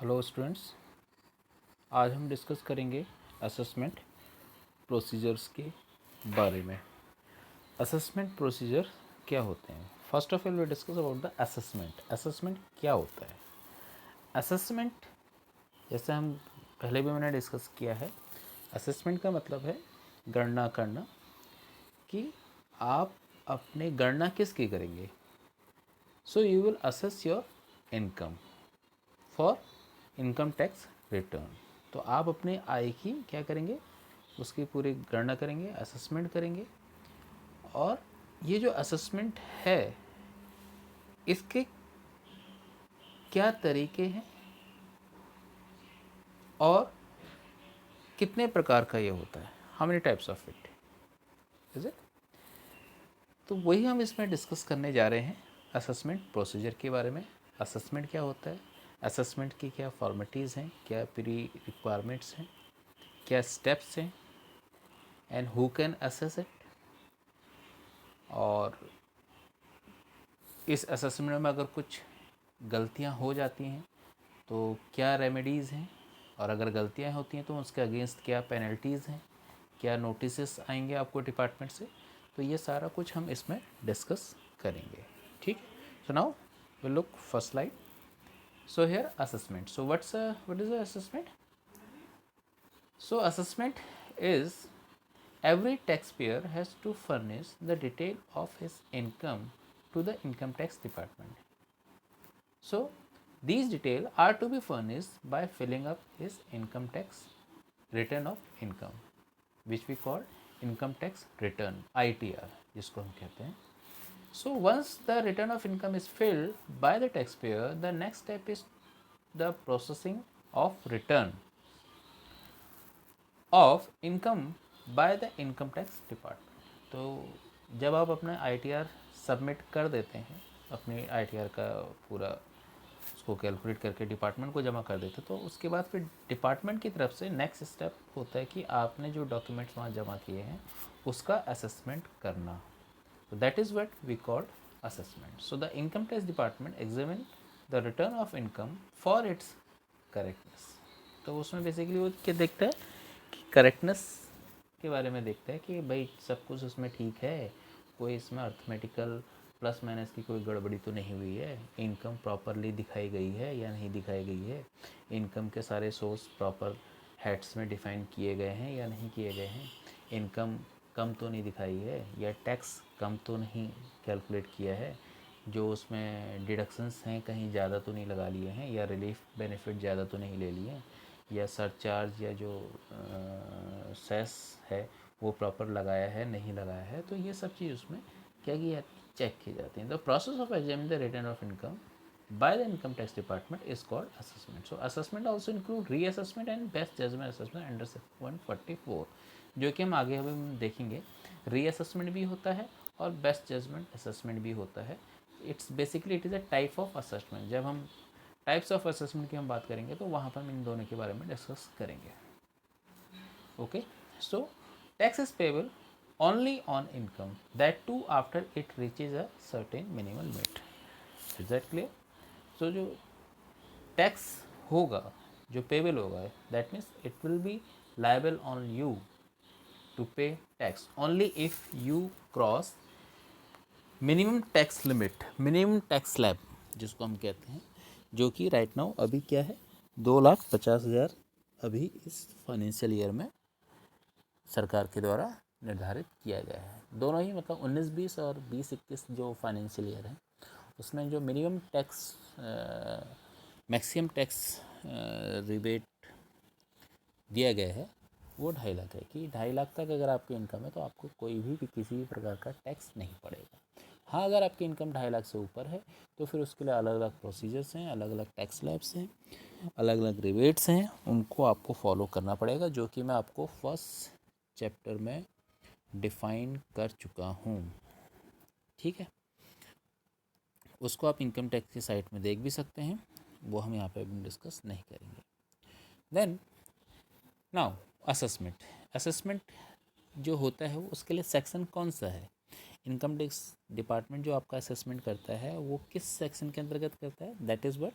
Hello students, आज हम discuss करेंगे असेसमेंट प्रोसीजर्स के बारे में। असेसमेंट प्रोसीजर क्या होते हैं? First of all we discuss about the assessment. Assessment क्या होता है? असेसमेंट, जैसे हम पहले भी मैंने डिस्कस किया है, असेसमेंट का मतलब है गणना करना कि आप अपने गणना किसकी करेंगे। So you will assess your income for income tax return. तो आप अपने आय की क्या करेंगे, उसकी पूरी गणना करेंगे, असेसमेंट करेंगे। और ये जो असेसमेंट है, इसके क्या तरीके हैं और कितने प्रकार का ये होता है, how many types of it is it. तो वही हम इसमें डिस्कस करने जा रहे हैं, असेसमेंट प्रोसीजर के बारे में। असेसमेंट क्या होता है, असेसमेंट की क्या फॉर्मेलिटीज़ हैं, क्या प्री रिक्वायरमेंट्स हैं, क्या स्टेप्स हैं, and who can assess it. और इस असेसमेंट में अगर कुछ गलतियां हो जाती हैं तो क्या रेमेडीज़ हैं, और अगर गलतियां होती हैं तो उसके अगेंस्ट क्या पेनल्टीज़ हैं, क्या नोटिस आएंगे आपको डिपार्टमेंट से। तो ये सारा कुछ हम इसमें डिस्कस करेंगे। ठीक, so now will look first slide. So here assessment. So what is a assessment? So assessment is every taxpayer has to furnish the detail of his income to the income tax department. So these details are to be furnished by filling up his income tax return of income, which we call income tax return, ITR जिसको हम कहते हैं. So once the return of income is filled by the taxpayer, the next step is the processing of return of income by the income tax department. तो जब आप अपना ITR submit कर देते हैं, अपने ITR का पूरा उसको कैलकुलेट करके डिपार्टमेंट को जमा कर देते हैं, तो उसके बाद फिर डिपार्टमेंट की तरफ से नेक्स्ट स्टेप होता है कि आपने जो डॉक्यूमेंट्स वहाँ जमा किए हैं उसका असेसमेंट करना। तो that is what we called assessment. So the income tax department examine the return of income for its correctness. तो उसमें बेसिकली वो क्या देखता है कि करेक्टनेस के बारे में देखता है कि भाई सब कुछ उसमें ठीक है, कोई इसमें अर्थमेटिकल प्लस माइनस की कोई गड़बड़ी तो नहीं हुई है, इनकम प्रॉपरली दिखाई गई है या नहीं दिखाई गई है, इनकम के सारे सोर्स प्रॉपर हेड्स में डिफाइन किए गए हैं या नहीं किए गए हैं, इनकम कम तो नहीं दिखाई है या टैक्स कम तो नहीं कैलकुलेट किया है, जो उसमें डिडक्शंस हैं कहीं ज़्यादा तो नहीं लगा लिए हैं, या रिलीफ बेनिफिट ज़्यादा तो नहीं ले लिए, या सरचार्ज या जो सेस है वो प्रॉपर लगाया है नहीं लगाया है। तो ये सब चीज़ उसमें क्या की चेक की जाती है। The process of examining the return of income by the income tax department is called assessment. So assessment also include reassessment and best judgment assessment under section 144, जो कि हम आगे अभी देखेंगे। रीअसेसमेंट भी होता है और बेस्ट जजमेंट असेसमेंट भी होता है। It's basically it is a type of assessment. जब हम टाइप्स ऑफ असेसमेंट की हम बात करेंगे तो वहाँ पर हम इन दोनों के बारे में डिस्कस करेंगे। Okay, so tax is payable only on income, that too after it reaches a certain minimal limit. Is that clear? So जो टैक्स होगा, जो पेबल होगा, that means it will be liable on you to pay tax only if you cross minimum tax limit, minimum tax slab जिसको हम कहते हैं, जो कि राइट नाउ अभी क्या है 2,50,000 अभी इस फाइनेंशियल ईयर में सरकार के द्वारा निर्धारित किया गया है। दोनों ही मतलब 19-20 और 20-21 जो फाइनेंशियल ईयर है उसमें जो minimum tax maximum tax rebate दिया गया है वो 2.5 लाख है, कि 2.5 लाख तक अगर आपकी इनकम है तो आपको कोई भी किसी भी प्रकार का टैक्स नहीं पड़ेगा। हाँ, अगर आपकी इनकम 2.5 लाख से ऊपर है तो फिर उसके लिए अलग अलग प्रोसीजर्स हैं, अलग अलग टैक्स स्लैब्स हैं, अलग अलग रिबेट्स हैं, उनको आपको फॉलो करना पड़ेगा, जो कि मैं आपको फर्स्ट चैप्टर में डिफाइन कर चुका हूँ। ठीक है, उसको आप इनकम टैक्स की साइट में देख भी सकते हैं, वो हम यहाँ पे डिस्कस नहीं करेंगे। Then now assessment. असेसमेंट जो होता है उसके लिए सेक्शन कौन सा है? इनकम टैक्स डिपार्टमेंट जो आपका असेसमेंट करता है वो किस सेक्शन के अंतर्गत करता है? That is what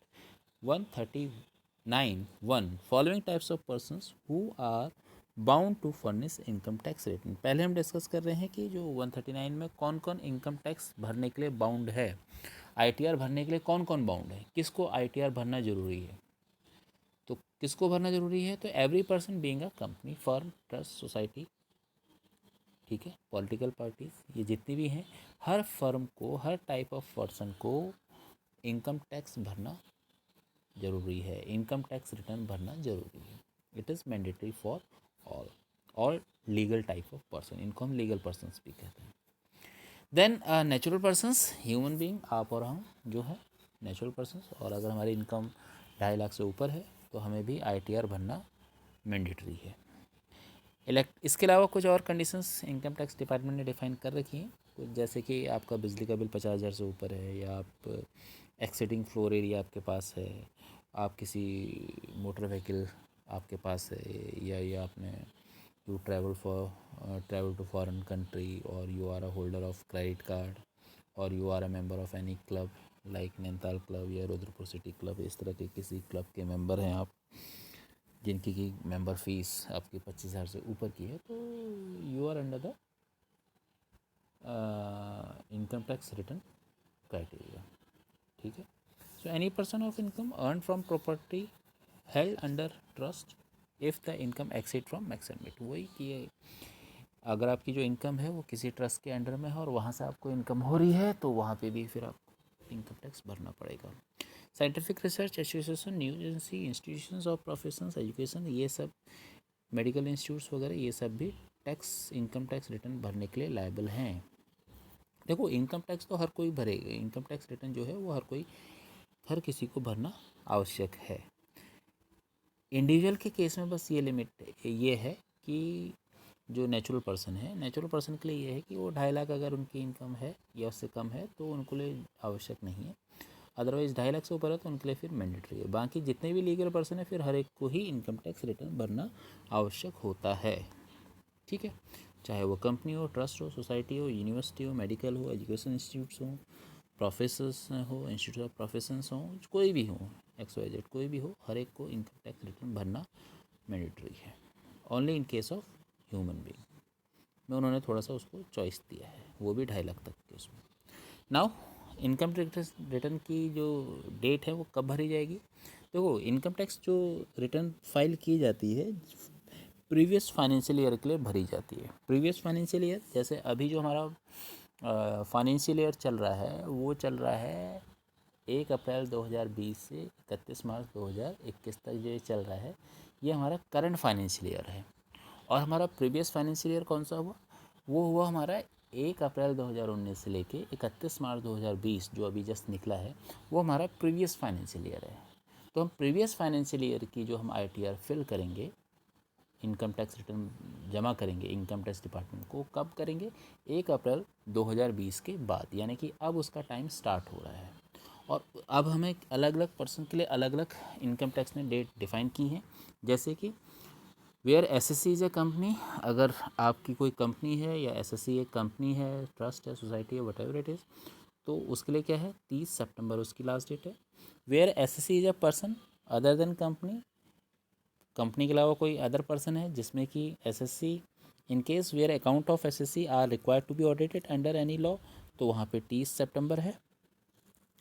130 1 following types of persons who are bound to furnish income tax return. पहले हम डिस्कस कर रहे हैं कि जो 139 में कौन कौन इनकम टैक्स भरने के लिए बाउंड है, आईटीआर भरने के लिए कौन कौन बाउंड है, किसको आईटीआर भरना जरूरी है। तो किसको भरना जरूरी है, तो every person being a company, firm, trust, society, ठीक है, पॉलिटिकल पार्टीज, ये जितनी भी हैं, हर फर्म को, हर टाइप ऑफ पर्सन को इनकम टैक्स भरना जरूरी है, इनकम टैक्स रिटर्न भरना जरूरी है। It is mandatory for all legal type of person, इनको हम लीगल पर्सनस भी कहते हैं। Then natural persons, human being, आप और हम जो है नेचुरल पर्सनस, और अगर हमारी इनकम 2.5 लाख से ऊपर है तो हमें भी आईटीआर भरना मैंडेटरी है। इसके अलावा कुछ और कंडीशंस इनकम टैक्स डिपार्टमेंट ने डिफाइन कर रखी हैं, कुछ जैसे कि आपका बिजली का बिल 50,000 से ऊपर है, या आप एक्सीडिंग फ्लोर एरिया आपके पास है, आप किसी मोटर व्हीकल आपके पास है, या ये आपने you travel to foreign country, और you are a holder of credit card, और you are a member of any club like Nainital club या रुद्रपुर सिटी क्लब, इस तरह के किसी क्लब के मेंबर हैं आप, जिनकी की मेंबर फीस आपकी 25,000 से ऊपर की है, तो you are under the income tax return criteria, ठीक है। So any person of income earn from property held under trust if the income exceed from max limit. वही कि अगर आपकी जो इनकम है वो किसी ट्रस्ट के अंडर में है और वहाँ से आपको इनकम हो रही है, तो वहाँ पे भी फिर आप इनकम टैक्स भरना पड़ेगा। Scientific research association, news agency, institutions of professions, education, ये सब मेडिकल इंस्टीट्यूट्स वगैरह, ये सब भी टैक्स, इनकम टैक्स रिटर्न भरने के लिए लायबल हैं। देखो, इनकम टैक्स तो हर कोई भरेगा, इनकम टैक्स रिटर्न जो है वो हर किसी को भरना आवश्यक है। इंडिविजुअल के केस में बस ये लिमिट ये है कि जो नेचुरल पर्सन है, नेचुरल पर्सन के लिए ये है कि वो 2.5 लाख अगर उनकी इनकम है या उससे कम है तो उनको लिए आवश्यक नहीं है, अदरवाइज़ 2.5 लाख से ऊपर है तो उनके लिए फिर मैंडेटरी है। बाकी जितने भी लीगल पर्सन है फिर हर एक को ही इनकम टैक्स रिटर्न भरना आवश्यक होता है, ठीक है। चाहे वो कंपनी हो, ट्रस्ट हो, सोसाइटी हो, यूनिवर्सिटी हो, मेडिकल हो, एजुकेशन इंस्टीट्यूट्स हो, प्रोफेसर्स हो, इंस्टीट्यूट ऑफ प्रोफेशंस हो, कोई भी हो, XYZ कोई भी हो, हर एक को इनकम टैक्स रिटर्न भरना मैंडेटरी है। Only in case of human being में उन्होंने थोड़ा सा उसको चॉइस दिया है, वो भी 2.5 लाख तक के उसमें। नाउ इनकम टैक्स रिटर्न की जो डेट है वो कब भरी जाएगी। देखो, इनकम टैक्स जो रिटर्न फाइल की जाती है प्रीवियस फाइनेंशियल ईयर के लिए भरी जाती है। प्रीवियस फाइनेंशियल ईयर जैसे अभी जो हमारा फाइनेंशियल ईयर चल रहा है वो चल रहा है 1 अप्रैल 2020 से 31 मार्च 2021 तक जो ये चल रहा है, ये हमारा करंट फाइनेंशियल ईयर है। और हमारा प्रीवियस फाइनेंशियल ईयर कौन सा हुआ, वो हुआ हमारा 1 अप्रैल 2019 से लेके 31 मार्च 2020 जो अभी जस्ट निकला है, वो हमारा प्रीवियस फाइनेंशियल ईयर है। तो हम प्रीवियस फाइनेंशियल ईयर की जो हम आईटीआर फिल करेंगे, इनकम टैक्स रिटर्न जमा करेंगे इनकम टैक्स डिपार्टमेंट को, कब करेंगे, 1 अप्रैल 2020 के बाद, यानी कि अब उसका टाइम स्टार्ट हो रहा है। और अब हमें अलग अलग पर्सन के लिए अलग अलग इनकम टैक्स ने डेट डिफाइन की हैं, जैसे कि where assessee is a company, अगर आपकी कोई कंपनी है या एसएससी एक कंपनी है, ट्रस्ट है, सोसाइटी है, वट एवर इट इज़, तो उसके लिए क्या है, 30 सितंबर उसकी लास्ट डेट है। Where assessee is a person other than company, company के अलावा कोई अदर पर्सन है जिसमें कि assessee, in case where account of assessee are required to be audited under any law, तो वहाँ पे 30 सितंबर है।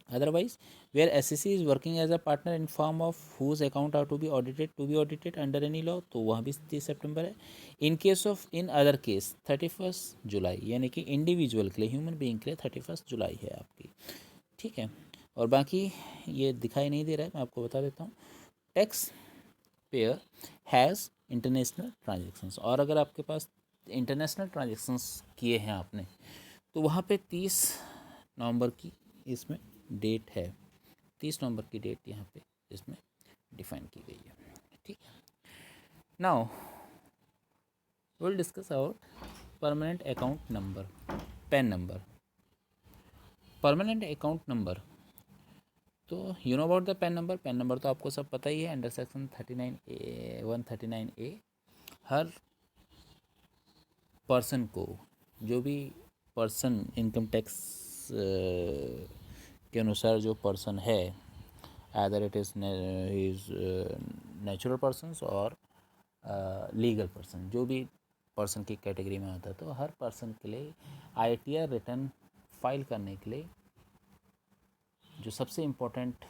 Otherwise where assessee is working as a partner in form of whose account are to be audited under any law, तो वहाँ भी 30 सितंबर है। In case of in other case 31 जुलाई, यानी कि इंडिविजुअल के लिए, ह्यूमन बीइंग के लिए 31 जुलाई है आपकी, ठीक है। और बाकी ये दिखाई नहीं दे रहा है, मैं आपको बता देता हूँ। Tax payer has international transactions, और अगर आपके पास इंटरनेशनल ट्रांजेक्शन्स किए हैं आपने, तो वहाँ पे 30 नवंबर की इसमें डेट है, 30 नवंबर की डेट यहाँ पे इसमें डिफाइन की गई है, ठीक है। Now will discuss about permanent account number, PAN number. Permanent account number, तो you know about the PAN number. PAN number तो आपको सब पता ही है, अंडर सेक्शन 139A हर पर्सन को, जो भी पर्सन इनकम टैक्स के अनुसार जो पर्सन है either it is natural persons और लीगल पर्सन, जो भी पर्सन की कैटेगरी में आता है। तो हर पर्सन के लिए ITR रिटर्न फाइल करने के लिए जो सबसे इम्पोर्टेंट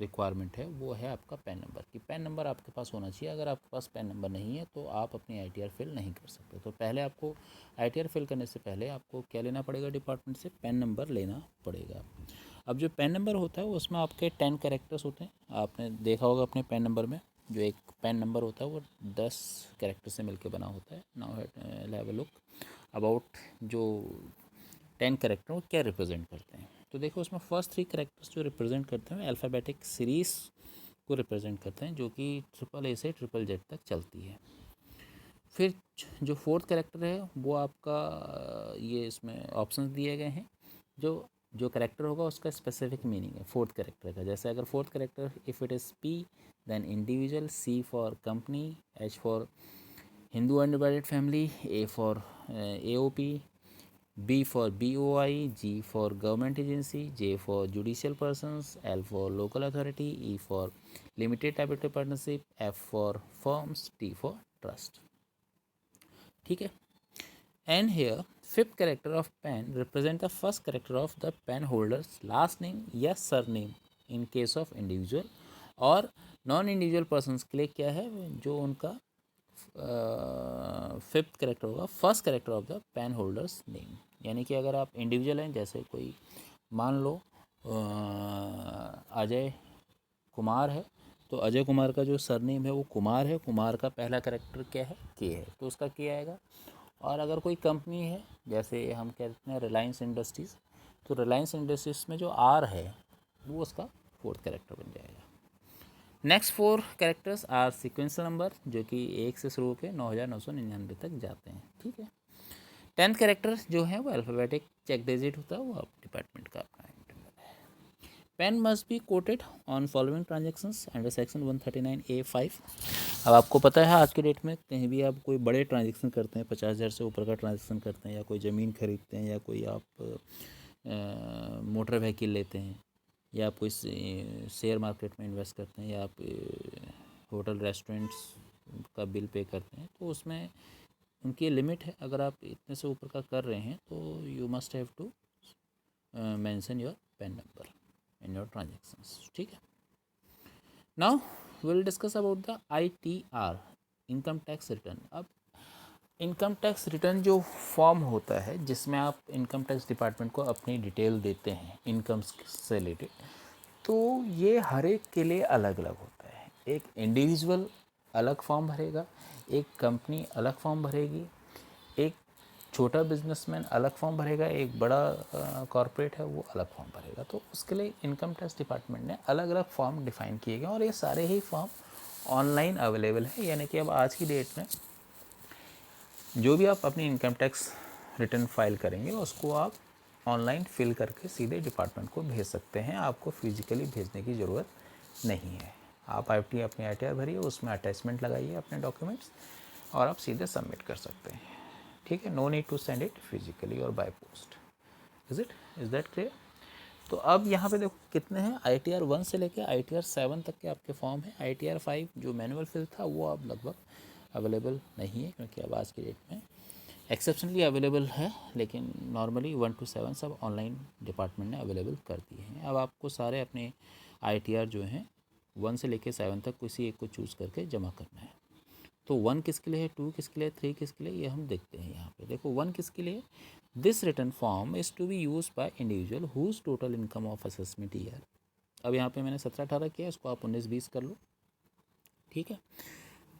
रिक्वायरमेंट है वो है आपका पैन नंबर, कि पैन नंबर आपके पास होना चाहिए। अगर आपके पास पैन नंबर नहीं है तो आप अपनी ITR फिल नहीं कर सकते। तो पहले आपको ITR फिल करने से पहले आपको क्या लेना पड़ेगा, डिपार्टमेंट से पैन नंबर लेना पड़ेगा। अब जो पैन नंबर होता है उसमें आपके 10 कैरेक्टर्स होते हैं। आपने देखा होगा अपने पैन नंबर में, जो एक पैन नंबर होता है वो 10 कैरेक्टर से मिलकर बना होता है। Now have a look about जो 10 कैरेक्टर वो क्या रिप्रेजेंट करते हैं। तो देखो उसमें फर्स्ट 3 कैरेक्टर्स जो रिप्रेजेंट करते हैं अल्फ़ाबेटिक सीरीज़ को रिप्रेजेंट करते हैं, जो कि AAA से ZZZ तक चलती है। फिर जो फोर्थ कैरेक्टर है वो आपका ये इसमें ऑप्शंस दिए गए हैं, जो कैरेक्टर होगा उसका स्पेसिफिक मीनिंग है फोर्थ कैरेक्टर का। जैसे अगर fourth character if it is P then individual, C for company, H for Hindu undivided family, A for AOP, B for BOI, G for government agency, J for judicial persons, L for local authority, E for limited liability partnership, F for firms, T for trust. ठीक है। And here fifth character of PAN represent the first character of the PAN holder's last name या surname in case of individual, और non individual persons के लिए क्या है, जो उनका फिफ्थ कैरेक्टर होगा first character of the pan holders name. यानी कि अगर आप इंडिविजुअल हैं, जैसे कोई मान लो अजय कुमार है, तो अजय कुमार का जो सरनेम है वो कुमार है। कुमार का पहला कैरेक्टर क्या है, के है, तो उसका के आएगा। और अगर कोई कंपनी है, जैसे हम कहते हैं रिलायंस इंडस्ट्रीज़, तो रिलायंस इंडस्ट्रीज़ में जो आर है वो उसका फोर्थ कैरेक्टर बन जाएगा। Next 4 characters are sequential number, जो कि 1 से शुरू होकर 9999 तक जाते हैं। ठीक है। 10th कैरेक्टर जो है वो अल्फ़ाबेटिक चेक डिजिट होता है, वो आप डिपार्टमेंट का अपना इंटरनल है। PAN must be quoted on following transactions under section 139A(5). अब आपको पता है आज के डेट में कहीं भी आप कोई बड़े ट्रांजेक्शन करते हैं, 50,000 से ऊपर का ट्रांजेक्शन करते हैं, या कोई ज़मीन खरीदते हैं, या कोई आप मोटर व्हीकल लेते हैं, या आप कोई शेयर मार्केट में इन्वेस्ट करते हैं, या आप होटल रेस्टोरेंट्स का बिल पे करते हैं, तो उसमें उनकी लिमिट है। अगर आप इतने से ऊपर का कर रहे हैं तो you must have to mention your PAN number in your transactions. ठीक है। Now will discuss about the ITR, income tax return. अब इनकम टैक्स रिटर्न जो फॉर्म होता है जिसमें आप इनकम टैक्स डिपार्टमेंट को अपनी डिटेल देते हैं इनकम से रिलेटेड, तो ये हर एक के लिए अलग अलग होता है। एक इंडिविजुअल अलग फॉर्म भरेगा, एक कंपनी अलग फॉर्म भरेगी, एक छोटा बिजनेसमैन अलग फॉर्म भरेगा, एक बड़ा कॉरपोरेट है वो अलग फॉर्म भरेगा। तो उसके लिए इनकम टैक्स डिपार्टमेंट ने अलग अलग फॉर्म डिफ़ाइन किए गए, और ये सारे ही फॉर्म ऑनलाइन अवेलेबल है। यानी कि अब आज की डेट में जो भी आप अपनी इनकम टैक्स रिटर्न फाइल करेंगे उसको आप ऑनलाइन फिल करके सीधे डिपार्टमेंट को भेज सकते हैं। आपको फिजिकली भेजने की ज़रूरत नहीं है। आप अपनी ITR भरिए, उसमें अटैचमेंट लगाइए अपने डॉक्यूमेंट्स, और आप सीधे सबमिट कर सकते हैं। ठीक है। No need to send it physically और by post. Is that clear? तो अब यहाँ पे देखो कितने हैं, ITR 1 से लेके ITR 7 तक के आपके फॉर्म हैं। ITR 5 जो मैनुअल फिल था वो अब लगभग अवेलेबल नहीं है, क्योंकि अब आज की डेट में एक्सेप्शनली अवेलेबल है, लेकिन नॉर्मली 1 to 7 सब ऑनलाइन डिपार्टमेंट ने अवेलेबल कर दिए हैं। अब आपको सारे अपने ITR जो हैं 1 से लेके 7 तक किसी एक को चूज़ करके जमा करना है। तो 1 किसके लिए है, 2 किसके लिए, 3 किसके लिए, ये हम देखते हैं यहाँ पे। देखो 1 किसके लिए, this return form is to be use by individual whose total income of assessment year. अब यहाँ पे मैंने 17-18 किया, इसको आप 19-20 कर लो। ठीक है।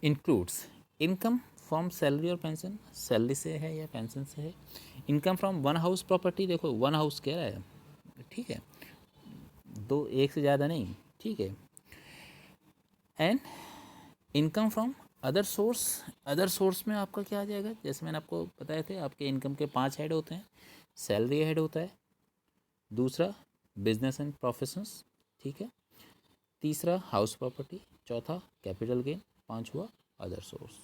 इंक्लूड्स इनकम फ्रॉम सैलरी और पेंशन, सैलरी से है या पेंशन से है। Income from one house property, देखो वन हाउस कह रहा है, ठीक है, दो, एक से ज़्यादा नहीं। ठीक है। And income from other source, other source में आपका क्या आ जाएगा, जैसे मैंने आपको बताए थे आपके इनकम के 5 हेड होते हैं। सैलरी हेड होता है, दूसरा बिजनेस एंड प्रोफेशंस, ठीक है, तीसरा हाउस प्रॉपर्टी, चौथा कैपिटल गेन, पांचवा अदर सोर्स।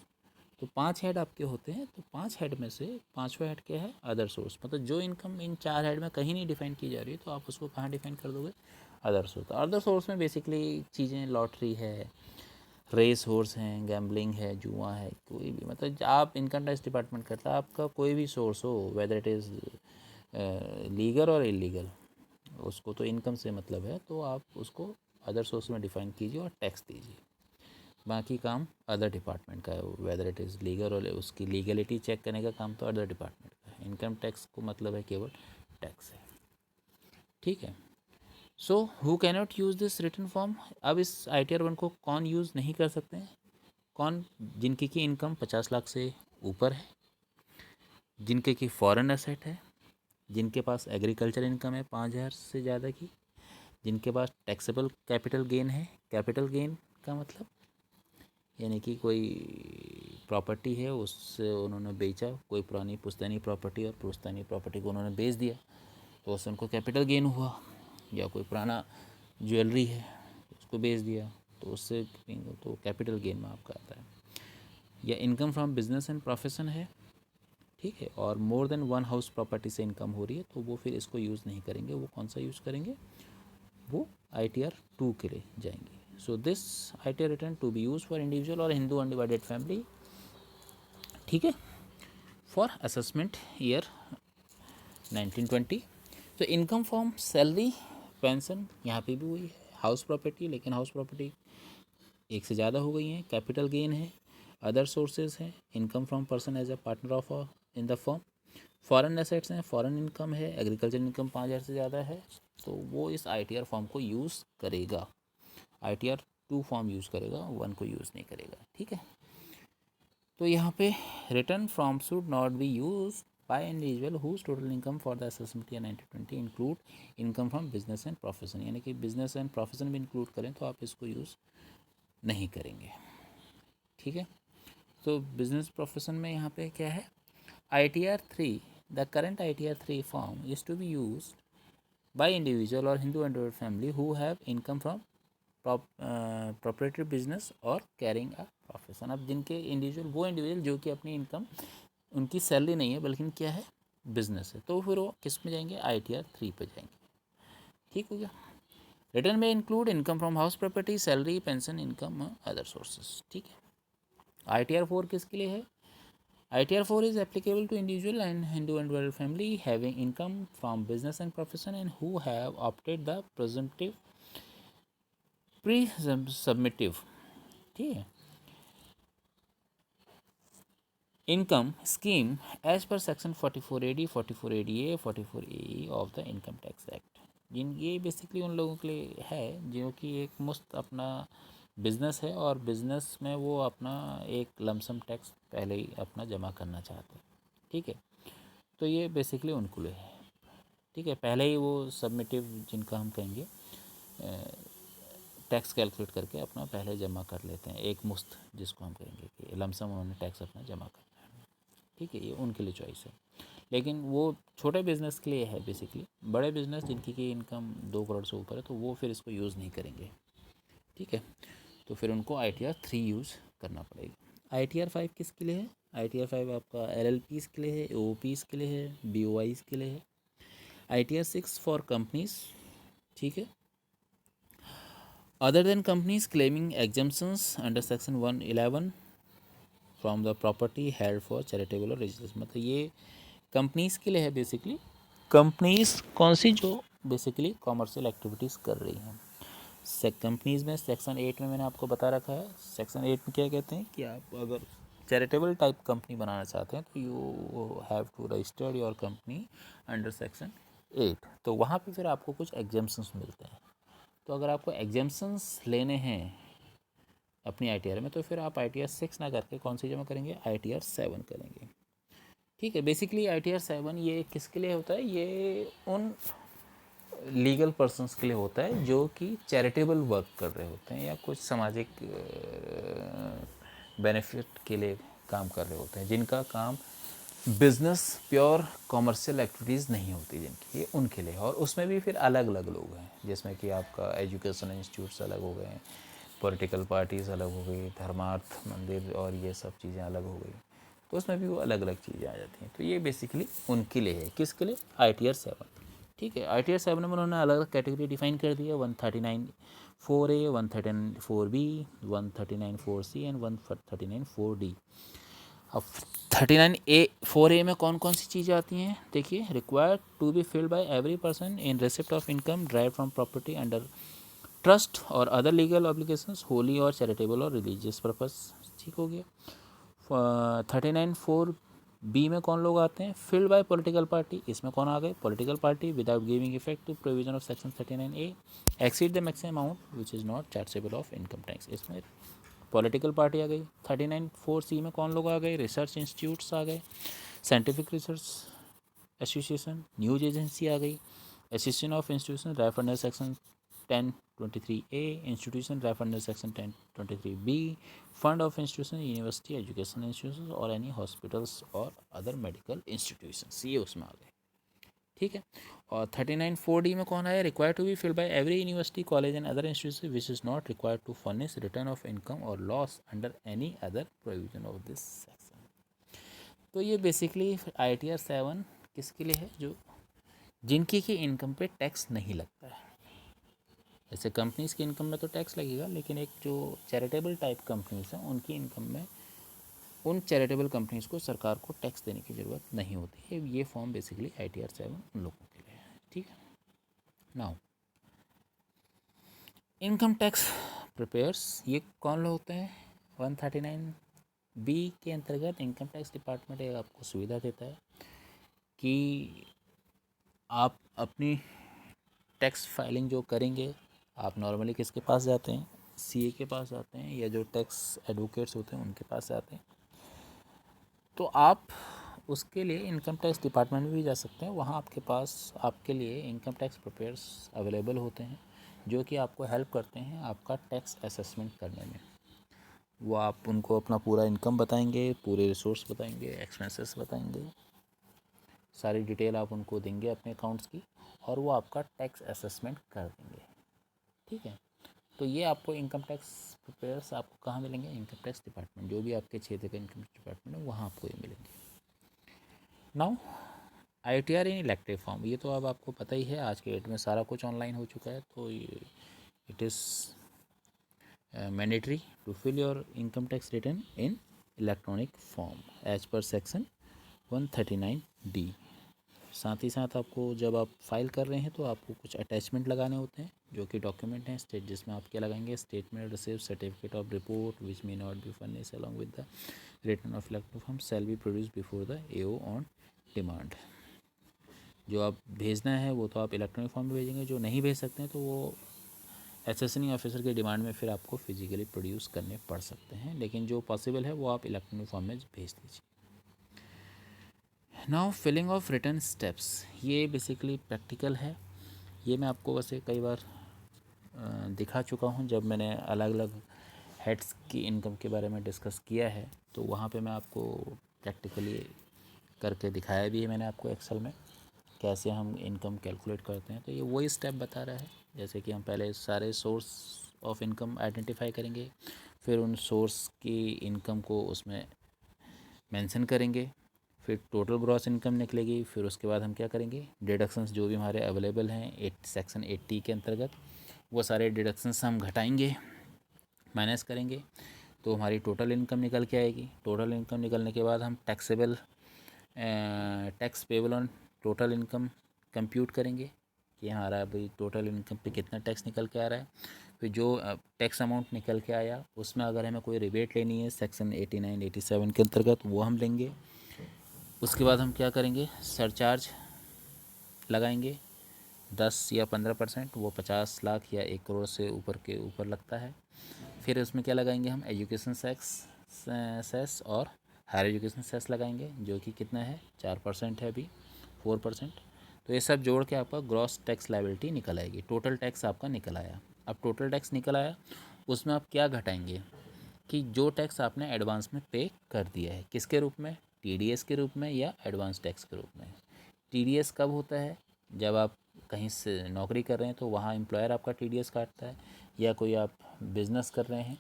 तो 5 हेड आपके होते हैं। तो 5 हेड में से 5वां हेड क्या है, अदर सोर्स। मतलब जो इनकम इन 4 हेड में कहीं नहीं डिफाइन की जा रही है, तो आप उसको कहाँ डिफाइन कर दोगे, अदर सोर्स में बेसिकली चीज़ें लॉटरी है, रेस हॉर्स हैं, गैम्बलिंग है, जुआ है, कोई भी मतलब आप इनकम टैक्स डिपार्टमेंट करता है, आपका कोई भी सोर्स हो वेदर इट इज़ लीगल और इलीगल, उसको तो इनकम से मतलब है, तो आप उसको अदर सोर्स में डिफाइन कीजिए और टैक्स दीजिए। बाकी काम अदर डिपार्टमेंट का है, वेदर इट इज़ लीगल और उसकी लीगलिटी चेक करने का काम तो अदर डिपार्टमेंट का है। इनकम टैक्स को मतलब है केवल टैक्स है, ठीक है। So who cannot use this return form. अब इस ITR 1 को कौन यूज़ नहीं कर सकते हैं? कौन? जिनकी की इनकम 50 लाख से ऊपर है, जिनके की फॉरेन एसेट है, जिनके पास एग्रीकल्चर इनकम है 5,000 से ज़्यादा की, जिनके पास टैक्सेबल कैपिटल गेन है। कैपिटल गेन का मतलब यानी कि कोई प्रॉपर्टी है उससे उन्होंने बेचा, कोई पुरानी पुश्तैनी प्रॉपर्टी और पुश्तैनी प्रॉपर्टी को उन्होंने बेच दिया तो उससे उनको कैपिटल गेन हुआ, या कोई पुराना ज्वेलरी है उसको बेच दिया तो उससे तो कैपिटल गेन में आपका आता है। या income from business and profession है, ठीक है, और मोर देन 1 हाउस प्रॉपर्टी से इनकम हो रही है तो वो फिर इसको यूज़ नहीं करेंगे। वो कौन सा यूज़ करेंगे? वो ITR 2 के लिए जाएंगे। So this ITR return to be use for individual और हिंदू अनडिवाइडेड फैमिली, ठीक है, फॉर असेसमेंट ईयर 1920। तो इनकम फ्रॉम सैलरी, पेंशन यहाँ पे भी वही है, हाउस प्रॉपर्टी, लेकिन हाउस प्रॉपर्टी एक से ज़्यादा हो गई हैं, कैपिटल गेन है, अदर सोर्सेज हैं, income from person as a partner of in the firm, foreign assets हैं, फॉरेन इनकम है, एग्रीकल्चर इनकम 5,000 से ज़्यादा है, तो वो इस ITR फॉर्म को यूज़ करेगा। ITR 2 फॉर्म यूज़ करेगा, 1 को यूज़ नहीं करेगा, ठीक है। तो यहाँ पे return from should not be use by individual whose total income for the assessment year 1920 include income from business and profession, यानी कि बिजनेस एंड प्रोफेशन भी इंक्लूड करें तो आप इसको यूज़ नहीं करेंगे, ठीक है। तो बिजनेस प्रोफेशन में यहाँ पे क्या है? ITR 3, the current ITR 3 form is to be use by individual और Hindu undivided family who have income from proprietary business और कैरिंग अ प्रोफेशन। अब जिनके इंडिविजुअल जो कि अपनी इनकम उनकी सैलरी नहीं है बल्कि क्या है? बिजनेस है, तो फिर वो किस में जाएंगे? ITR 3 पे जाएंगे, ठीक हो गया। रिटर्न में include income from house property, salary, pension income, other sources, ठीक है। ITR 4 किसके लिए है? ITR 4 is applicable to individual and Hindu and rural family having income from business and profession and who have opted the presumptive pre-submitive, ठीक है, income scheme as per section 44AD, 44ADA, 44AE of the income tax act. जिन ये basically उन लोगों के लिए है जो कि एक मुश्त अपना बिजनेस है और बिजनेस में वो अपना एक लमसम टैक्स पहले ही अपना जमा करना चाहते हैं, ठीक है। तो ये बेसिकली उनको लिए है, ठीक है, पहले ही वो सबमिटिव जिनका हम कहेंगे टैक्स कैलकुलेट करके अपना पहले जमा कर लेते हैं, एक मुश्त जिसको हम कहेंगे कि लमसम उन्होंने टैक्स अपना जमा करना है, ठीक है, ये उनके लिए चॉइस है। लेकिन वो छोटे बिजनेस के लिए है बेसिकली, बड़े बिजनेस जिनकी की इनकम 2 करोड़ से ऊपर है तो वो फिर इसको यूज़ नहीं करेंगे, ठीक है। तो फिर उनको ITR 3 यूज़ करना पड़ेगा। ITR 5 किसके लिए है? ITR 5 आपका LLPs के लिए है, OPs के लिए है, BOIs के लिए है। ITR 6 फॉर कंपनीज, ठीक है, other than companies claiming exemptions under section 111 from the property held for charitable और रिलीजियस। मतलब ये कंपनीज के लिए है बेसिकली। कंपनीज कौन सी? जो बेसिकली कॉमर्शियल एक्टिविटीज़ कर रही हैं। कंपनीज में सेक्शन 8 में मैंने आपको बता रखा है, सेक्शन 8 में क्या कहते हैं कि आप अगर चैरिटेबल टाइप कंपनी बनाना चाहते हैं तो you have to registered your company under section 8। तो वहाँ पे फिर आपको कुछ एग्जाम्पशंस मिलते हैं। तो अगर आपको एग्जाम्पशंस लेने हैं अपनी ITR में तो फिर आप ITR 6 ना करके कौन सी जमा करेंगे? ITR 7 करेंगे, ठीक है। बेसिकली ITR 7 ये किसके लिए होता है? ये उन लीगल पर्सन्स के लिए होता है जो कि चैरिटेबल वर्क कर रहे होते हैं या कुछ सामाजिक बेनिफिट के लिए काम कर रहे होते हैं, जिनका काम बिजनेस प्योर कॉमर्शियल एक्टिविटीज़ नहीं होती जिनकी, ये उनके लिए। और उसमें भी फिर अलग अलग लोग हैं, जिसमें कि आपका एजुकेशन इंस्टीट्यूट्स अलग हो गए, पॉलिटिकल पार्टीज़ अलग हो गई, धर्मार्थ मंदिर और ये सब चीज़ें अलग हो गई, तो उसमें भी वो अलग अलग चीज़ें आ जाती हैं। तो ये बेसिकली उनके लिए है, किसके लिए? ITR 7, ठीक है। ITR 7 में उन्होंने अलग अलग कैटेगरी डिफाइन कर दी है, 139(4)A, 139(4)B, 139(4)C and 139(4)D। अब 39(4)A में कौन कौन सी चीज़ें आती हैं देखिए, required to be filled by every person in receipt of income drive from property under trust और अदर लीगल ऑब्लिगेशंस होली और चैरिटेबल और रिलीजियस पर्पस। ठीक हो गया। 39(4)B में कौन लोग आते हैं, फिल्ड बाय पॉलिटिकल पार्टी। इसमें कौन आ गए, political party without giving effect to provision of section 39A exceed the maximum amount which is not chargeable of income tax. इसमें पॉलिटिकल पार्टी आ गई। 39(4)C में कौन लोग आ गए, रिसर्च इंस्टीट्यूट्स आ गए, scientific research association, news agency आ गई, association of institution ref under section 1023A, institution ref under section 1023B, fund of institution university education institution और एनी हॉस्पिटल्स और अदर मेडिकल इंस्टीट्यूशन, ये उसमें आ गए। ठीक है। और 39(4)D में कौन आया, required to be filled by every university college and other institution which is not required to furnish return of income और loss under any other provision of this section. तो ये बेसिकली ITR 7 किसके लिए है, जो जिनकी की इनकम पे टैक्स नहीं लगता है। जैसे कंपनीज़ की इनकम में तो टैक्स लगेगा, लेकिन एक जो चैरिटेबल टाइप कंपनीज़ हैं उनकी इनकम में, उन चैरिटेबल कंपनीज़ को सरकार को टैक्स देने की ज़रूरत नहीं होती है। ये फॉर्म बेसिकली ITR 7 उन लोगों के लिए है। ठीक है। नाउ इनकम टैक्स प्रिपेयर्स, ये कौन लोग होते हैं, 139B के अंतर्गत इनकम टैक्स डिपार्टमेंट एक आपको सुविधा देता है कि आप अपनी टैक्स फाइलिंग जो करेंगे, आप नॉर्मली किसके पास जाते हैं, CA के पास जाते हैं, या जो टैक्स एडवोकेट्स होते हैं उनके पास जाते हैं। तो आप उसके लिए इनकम टैक्स डिपार्टमेंट में भी जा सकते हैं। वहाँ आपके पास आपके लिए इनकम टैक्स प्रिपेयर्स अवेलेबल होते हैं, जो कि आपको हेल्प करते हैं आपका टैक्स असेसमेंट करने में। वो आप उनको अपना पूरा इनकम बताएंगे, पूरे रिसोर्स बताएंगे, एक्सपेंसेस बताएंगे, सारी डिटेल आप उनको देंगे अपने अकाउंट्स की, और वो आपका टैक्स असेसमेंट कर देंगे। ठीक है। तो ये आपको इनकम टैक्स प्रिपेयर्स आपको कहाँ मिलेंगे, इनकम टैक्स डिपार्टमेंट, जो भी आपके क्षेत्र का इनकम टैक्स डिपार्टमेंट है वहाँ आपको ये मिलेंगे। नाउ ITR इन इलेक्ट्रिक फॉर्म, ये तो अब आपको पता ही है, आज के डेट में सारा कुछ ऑनलाइन हो चुका है। तो it is mandatory to fill your income tax return in electronic form as per section 139D। साथ ही साथ आपको जब आप फाइल कर रहे हैं तो आपको कुछ अटैचमेंट लगाने होते हैं, जो कि डॉक्यूमेंट हैं स्टेट, जिसमें आप क्या लगाएंगे, statement receipt certificate of report which may not be furnished along with the return of electronic form shall be produce before the AO on demand. जो आप भेजना है वो तो आप इलेक्ट्रॉनिक फॉर्म में भेजेंगे, जो नहीं भेज सकते हैं तो वो असेसिंग ऑफिसर के डिमांड में फिर आपको फिजिकली प्रोड्यूस करने पड़ सकते हैं, लेकिन जो पॉसिबल है वो आप इलेक्ट्रॉनिक फॉर्म में भेज दीजिए। Now filling of return steps, ये बेसिकली प्रैक्टिकल है। ये मैं आपको वैसे कई बार दिखा चुका हूँ, जब मैंने अलग अलग हेड्स की इनकम के बारे में डिस्कस किया है तो वहाँ पे मैं आपको प्रैक्टिकली करके दिखाया भी है मैंने आपको एक्सेल में, कैसे हम इनकम कैलकुलेट करते हैं। तो ये वही स्टेप बता रहा है, जैसे कि हम पहले सारे सोर्स ऑफ इनकम आइडेंटिफाई करेंगे, फिर उन सोर्स की इनकम को उसमें मेंशन करेंगे, फिर टोटल ग्रॉस इनकम निकलेगी, फिर उसके बाद हम क्या करेंगे, डिडक्शंस जो भी हमारे अवेलेबल हैं सेक्शन 80 के अंतर्गत, वो सारे डिडक्शंस हम घटाएंगे, माइनस करेंगे, तो हमारी टोटल इनकम निकल के आएगी। टोटल इनकम निकलने के बाद हम tax payable on total income compute करेंगे कि हमारा भाई टोटल इनकम पे कितना टैक्स निकल के आ रहा है। फिर जो टैक्स अमाउंट निकल के आया उसमें अगर हमें कोई रिबेट लेनी है सेक्शन 89, 87 के अंतर्गत, वो हम लेंगे। उसके बाद हम क्या करेंगे, सरचार्ज लगाएंगे 10 या 15%, वो 50 लाख या 1 करोड़ से ऊपर के ऊपर लगता है। फिर उसमें क्या लगाएंगे हम, एजुकेशन सेस और हायर एजुकेशन सेस लगाएंगे, जो कि कितना है 4% है अभी, 4%। तो ये सब जोड़ के आपका ग्रॉस टैक्स लायबिलिटी निकल आएगी। टोटल टैक्स आपका निकल आया। अब टोटल टैक्स निकल आया, उसमें आप क्या घटाएंगे कि जो टैक्स आपने एडवांस में पे कर दिया है, किसके रूप में, TDS के रूप में या एडवांस टैक्स के रूप में। TDS कब होता है, जब आप कहीं से नौकरी कर रहे हैं तो वहाँ एम्प्लॉयर आपका TDS काटता है, या कोई आप बिज़नेस कर रहे हैं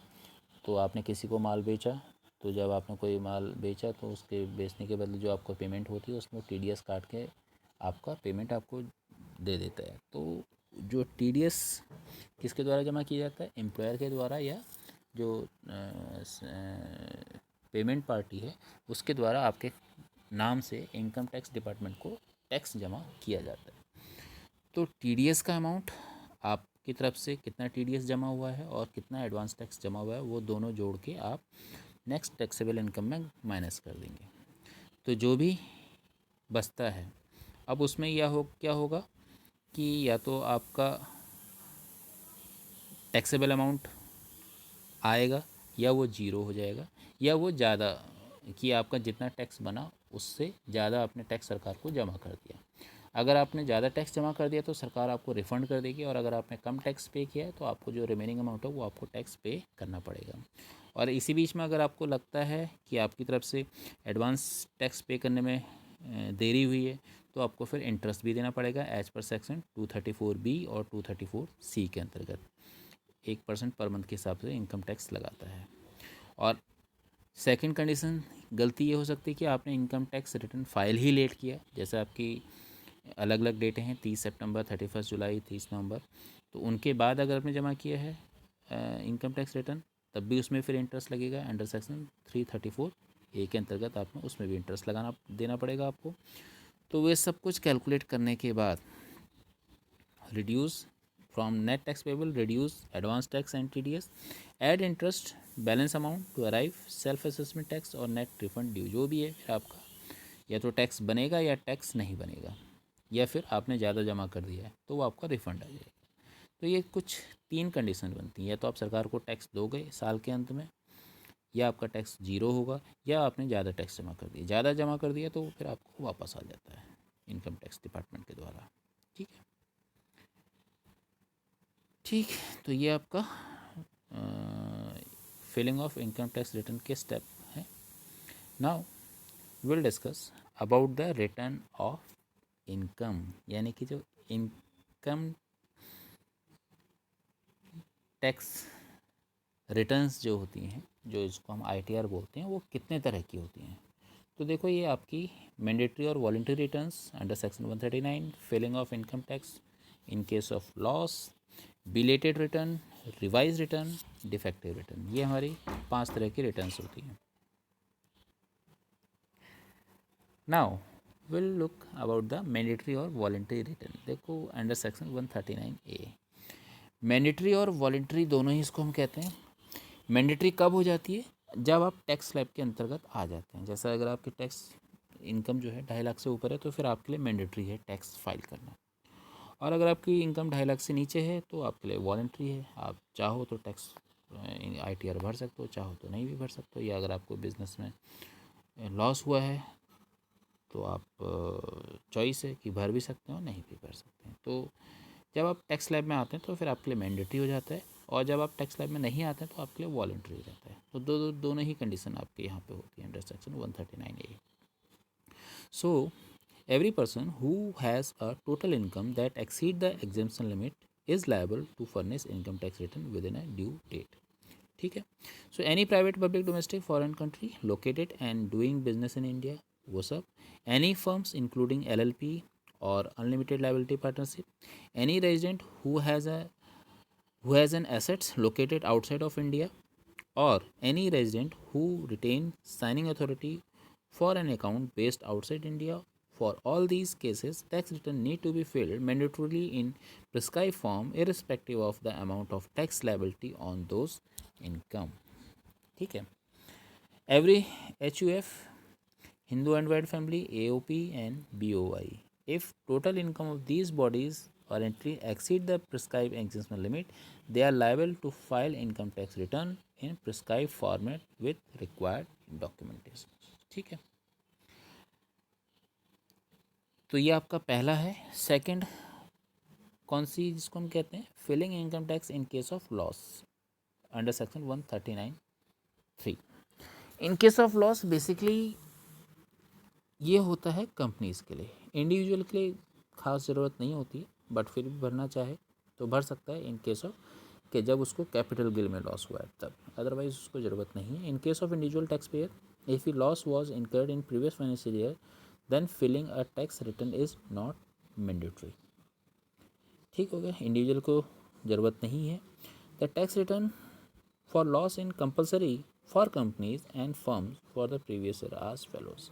तो आपने किसी को माल बेचा, तो जब आपने कोई माल बेचा तो उसके बेचने के बदले जो आपको पेमेंट होती है उसमें TDS काट के आपका पेमेंट आपको दे देता है। तो जो TDS किसके द्वारा जमा किया जाता है, एम्प्लॉयर के द्वारा, या जो पेमेंट पार्टी है उसके द्वारा आपके नाम से इनकम टैक्स डिपार्टमेंट को टैक्स जमा किया जाता है। तो TDS का अमाउंट आपकी तरफ से कितना TDS जमा हुआ है और कितना एडवांस टैक्स जमा हुआ है, वो दोनों जोड़ के आप नेक्स्ट टैक्सेबल इनकम में माइनस कर देंगे। तो जो भी बचता है, अब उसमें क्या होगा कि या तो आपका टैक्सेबल अमाउंट आएगा, या वो ज़ीरो हो जाएगा, या वो ज़्यादा, कि आपका जितना टैक्स बना उससे ज़्यादा आपने टैक्स सरकार को जमा कर दिया। अगर आपने ज़्यादा टैक्स जमा कर दिया तो सरकार आपको रिफ़ंड कर देगी, और अगर आपने कम टैक्स पे किया है तो आपको जो रिमेनिंग अमाउंट है वो आपको टैक्स पे करना पड़ेगा। और इसी बीच में अगर आपको लगता है कि आपकी तरफ से एडवांस टैक्स पे करने में देरी हुई है, तो आपको फिर इंटरेस्ट भी देना पड़ेगा एज पर सेक्शन 234B और 234C के अंतर्गत। 1% पर मंथ के हिसाब से इनकम टैक्स लगाता है। और सेकंड कंडीशन, गलती ये हो सकती है कि आपने इनकम टैक्स रिटर्न फाइल ही लेट किया, जैसे आपकी अलग अलग डेटें हैं, 30 सितंबर, 31 जुलाई, 30 नवंबर, तो उनके बाद अगर आपने जमा किया है इनकम टैक्स रिटर्न, तब भी उसमें फिर इंटरेस्ट लगेगा अंडर सेक्शन 334A के अंतर्गत। आपने उसमें भी इंटरेस्ट देना पड़ेगा आपको। तो वे सब कुछ कैलकुलेट करने के बाद reduce from net tax payable, reduce advance tax and TDS, add interest balance amount to arrive self assessment tax और नेट रिफंड ड्यू। जो भी है फिर आपका या तो टैक्स बनेगा या टैक्स नहीं बनेगा, या फिर आपने ज़्यादा जमा कर दिया है तो वो आपका रिफ़ंड आ जाएगा। तो ये कुछ 3 कंडीशन बनती हैं, या तो आप सरकार को टैक्स दोगे साल के अंत में, या आपका टैक्स ज़ीरो होगा, या आपने ज़्यादा टैक्स जमा कर दिया। ज़्यादा जमा कर दिया तो फिर आपको वापस आ जाता है इनकम टैक्स डिपार्टमेंट के द्वारा। ठीक है, ठीक। तो ये आपका filling of income tax return के स्टेप हैं। Now will discuss about the return of income, यानी कि जो इनकम टैक्स रिटर्न्स जो होती हैं, जो इसको हम ITR बोलते हैं, वो कितने तरह की होती हैं। तो देखो, ये आपकी मैंडेटरी और voluntary returns under section 139, filling of income tax in case of loss, belated return, revise return, defective return, ये हमारी 5 तरह की रिटर्न्स होती हैं। Now will look about the mandatory और वॉलंटरी रिटर्न। देखो, अंडर सेक्शन 139A, मैंडेटरी और voluntary दोनों ही इसको हम कहते हैं। मैंडेटरी कब हो जाती है, जब आप टैक्स स्लैब के अंतर्गत आ जाते हैं। जैसा अगर आपकी टैक्स इनकम जो है 2.5 लाख से ऊपर है तो फिर आपके लिए मैंडेटरी है टैक्स फाइल करना। और अगर आपकी इनकम 2.5 लाख से नीचे है तो आपके लिए वॉलंटरी है। आप चाहो तो टैक्स ITR भर सकते हो, चाहो तो नहीं भी भर सकते हो। या अगर आपको बिजनेस में लॉस हुआ है तो आप चॉइस है कि भर भी सकते हो, नहीं भी भर सकते हैं। तो जब आप टैक्स स्लैब में आते हैं तो फिर आपके लिए मैंडेटरी हो जाता है, और जब आप टैक्स स्लैब में नहीं आते हैं तो आपके लिए वॉलंटरी हो जाता है। तो दोनों ही कंडीशन आपके यहाँ पे होती है under section 139A। So every person who has a total income that exceed the exemption limit is liable to furnish income tax return within a due date. ठीक है। So any private public domestic foreign country located and doing business in India, वो सब, any firms including LLP or unlimited liability partnership, any resident who has an assets located outside of India, or any resident who retains signing authority for an account based outside India. For all these cases, tax return need to be filed mandatorily in prescribed form irrespective of the amount of tax liability on those income. ठीक है। Every HUF, Hindu Undivided Family, AOP and BOI, if total income of these bodies or entity exceed the prescribed exemption limit, they are liable to file income tax return in prescribed format with required documentation. ठीक है। तो ये आपका पहला है। Second कौन सी, जिसको हम कहते हैं filling income tax in case of loss under section 139(3). In case of loss basically ये होता है कंपनीज़ के लिए, इंडिविजुअल के लिए खास ज़रूरत नहीं होती है, बट फिर भी भरना चाहे तो भर सकता है इन केस ऑफ कि जब उसको कैपिटल गेन में लॉस हुआ है तब, अदरवाइज उसको ज़रूरत नहीं है। In case of individual tax payer, if he loss was incurred in previous financial year, then filling a tax return is not mandatory. ठीक हो गया, इंडिविजुअल को ज़रूरत नहीं है। The tax return for loss in compulsory for companies and firms for the previous year as follows.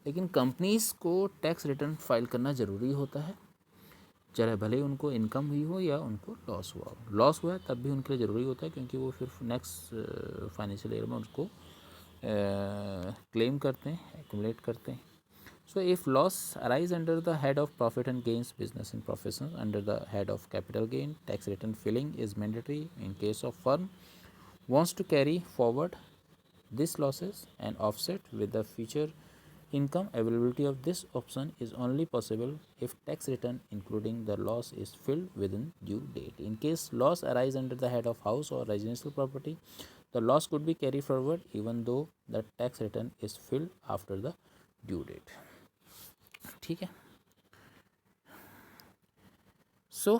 लेकिन companies को tax return file करना ज़रूरी होता है, चाहे भले उनको इनकम हुई हो या उनको लॉस हुआ हो। लॉस हुआ है तब भी उनके लिए ज़रूरी होता है, क्योंकि वो फिर नेक्स्ट फाइनेंशियल ईयर में उसको क्लेम करते हैं, एक्यूमुलेट करते हैं। So if loss arise under the head of profit and gains business and professions, under the head of capital gain, tax return filing is mandatory in case of firm wants to carry forward these losses and offset with the future income. Availability of this option is only possible if tax return including the loss is filled within due date. In case loss arise under the head of house or residential property, the loss could be carried forward even though the tax return is filled after the due date. ठीक है। So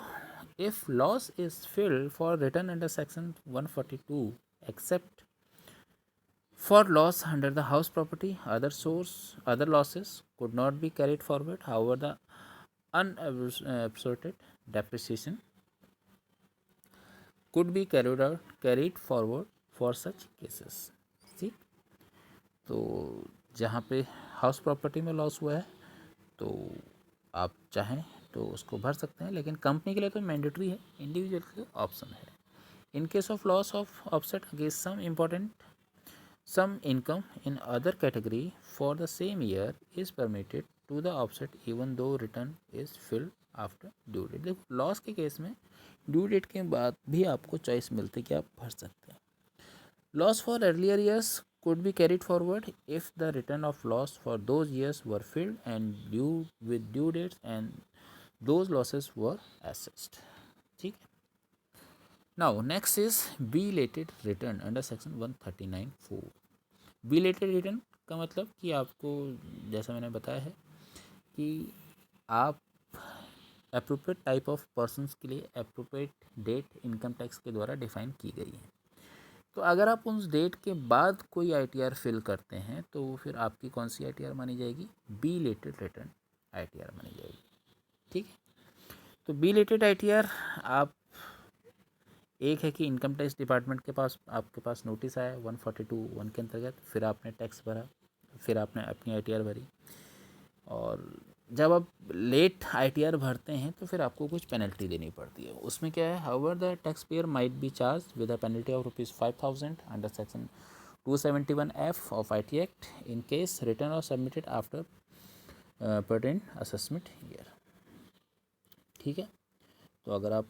if loss is filled for return under section 142 except for loss under the house property, other losses could not be carried forward. However, the unabsorted depreciation could be carried forward for such cases. ठीक, तो जहाँ पे house property में loss हुआ है तो आप चाहें तो उसको भर सकते हैं, लेकिन कंपनी के लिए तो मैंडेटरी है, इंडिविजुअल के लिए ऑप्शन है। In case of loss of offset against some income in other category for the same year is permitted to the offset even though return is filled after due date. देखो, loss के case में due date के बाद भी आपको choice मिलती है कि आप भर सकते हैं। Loss for earlier years could be carried forward if the return of loss for those years were filled and due with due dates and those losses were assessed. ठीक है। Now next is belated return under section 139(4). belated return का मतलब कि आपको, जैसा मैंने बताया है कि आप अप्रोप्रिएट टाइप ऑफ पर्सनस के लिए अप्रोप्रिएट डेट इनकम टैक्स के द्वारा डिफाइन की गई है। तो अगर आप उस डेट के बाद कोई आईटीआर फिल करते हैं तो फिर आपकी कौन सी आईटीआर मानी जाएगी? बी-लेटेड रिटर्न आईटीआर मानी जाएगी। ठीक है, तो बी-लेटेड आईटीआर आप, एक है कि इनकम टैक्स डिपार्टमेंट के पास आपके पास नोटिस आया 142(1) के अंतर्गत, फिर आपने टैक्स भरा, फिर आपने अपनी आईटीआर भरी, और जब आप लेट आईटीआर भरते हैं तो फिर आपको कुछ पेनल्टी देनी पड़ती है। उसमें क्या है, however the tax pair might be charge with a penalty of ₹5,000 under section 271(f) of IT act in case return और सबमिटेड आफ्टर पर्टेंट असेसमेंट ईयर। ठीक है, तो अगर आप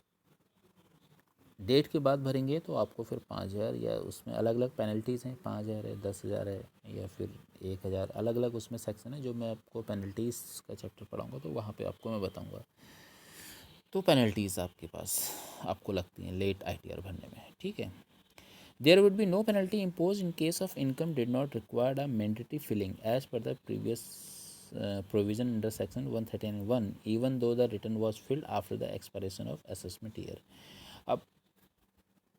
डेट के बाद भरेंगे तो आपको फिर 5,000, या उसमें अलग अलग पेनल्टीज़ हैं, 5,000 है, 10,000 है, या फिर 1,000, अलग अलग उसमें सेक्शन है। जो मैं आपको पेनल्टीज़ का चैप्टर पढ़ाऊँगा तो वहाँ पे आपको मैं बताऊँगा। तो पेनल्टीज़ आपके पास आपको लगती हैं लेट आईटीआर भरने में। ठीक है, there would be no penalty impose in case of income did not required a mandatory filling as per the previous provision under section 139(1) even though the return was filled after the expiration of assessment year। अब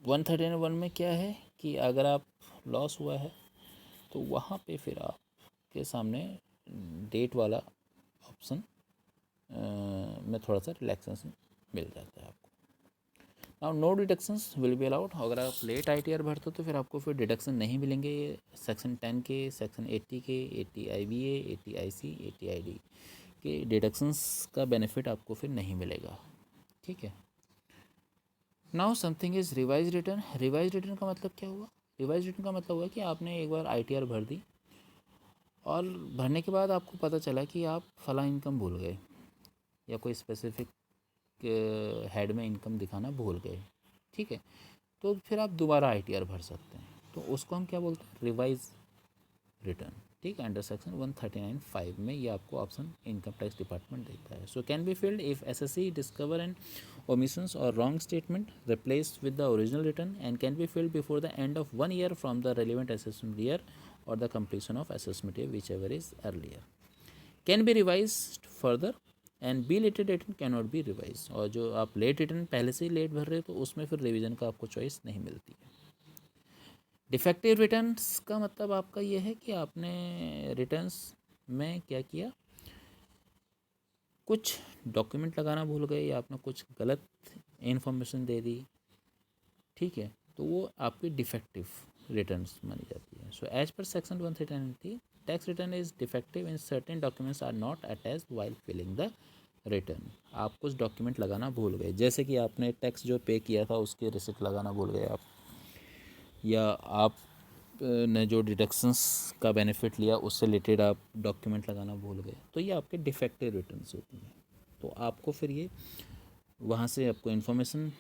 139(1) में क्या है कि अगर आप loss हुआ है तो वहाँ पे फिर आपके सामने डेट वाला ऑप्शन में थोड़ा सा रिलैक्सेशन मिल जाता है आपको। Now no deductions will be allowed. अगर आप लेट आईटीआर भरते हो तो फिर आपको फिर डिडक्शन नहीं मिलेंगे। सेक्शन 10 के, सेक्शन 80 के, 80 IVA, 80 IC, 80 ID के डिडक्शंस का बेनिफिट आपको फिर नहीं मिलेगा। ठीक है, now something is revise return. Revise return का मतलब क्या हुआ? रिवाइज रिटर्न का मतलब हुआ कि आपने एक बार आईटीआर भर दी और भरने के बाद आपको पता चला कि आप फला इनकम भूल गए या कोई स्पेसिफिक हेड में इनकम दिखाना भूल गए। ठीक है, तो फिर आप दोबारा आईटीआर भर सकते हैं, तो उसको हम क्या बोलते हैं? Revise return. ठीक है, अंडर सेक्शन 139(5) में ये आपको ऑप्शन इनकम टैक्स डिपार्टमेंट देता है। So can be filled if SSC discover an omissions or wrong statement replaced with the original return and can be filled before the end of 1 year from the relevant assessment year or the completion of assessment year, whichever is earlier। Can be revised further and belated return cannot be revised। और जो आप late return पहले से ही late भर रहे हो तो उसमें फिर रिवीजन का आपको चॉइस नहीं मिलती है। डिफेक्टिव रिटर्न्स का मतलब आपका ये है कि आपने रिटर्न्स में क्या किया, कुछ डॉक्यूमेंट लगाना भूल गए या आपने कुछ गलत इन्फॉर्मेशन दे दी, ठीक है, तो वो आपकी डिफेक्टिव रिटर्न्स मानी जाती है. So as per section 139 tax return is defective in certain documents are not attached while filling the return. आप कुछ डॉक्यूमेंट लगाना भूल गए, जैसे कि आपने टैक्स जो पे किया था उसकी रिसिप्ट लगाना भूल गए आप, या आप ने जो डिडक्शंस का बेनिफिट लिया उससे रिलेटेड आप डॉक्यूमेंट लगाना भूल गए, तो ये आपके डिफेक्टिव रिटर्न्स होती हैं. तो आपको फिर ये वहाँ से आपको इन्फॉर्मेशन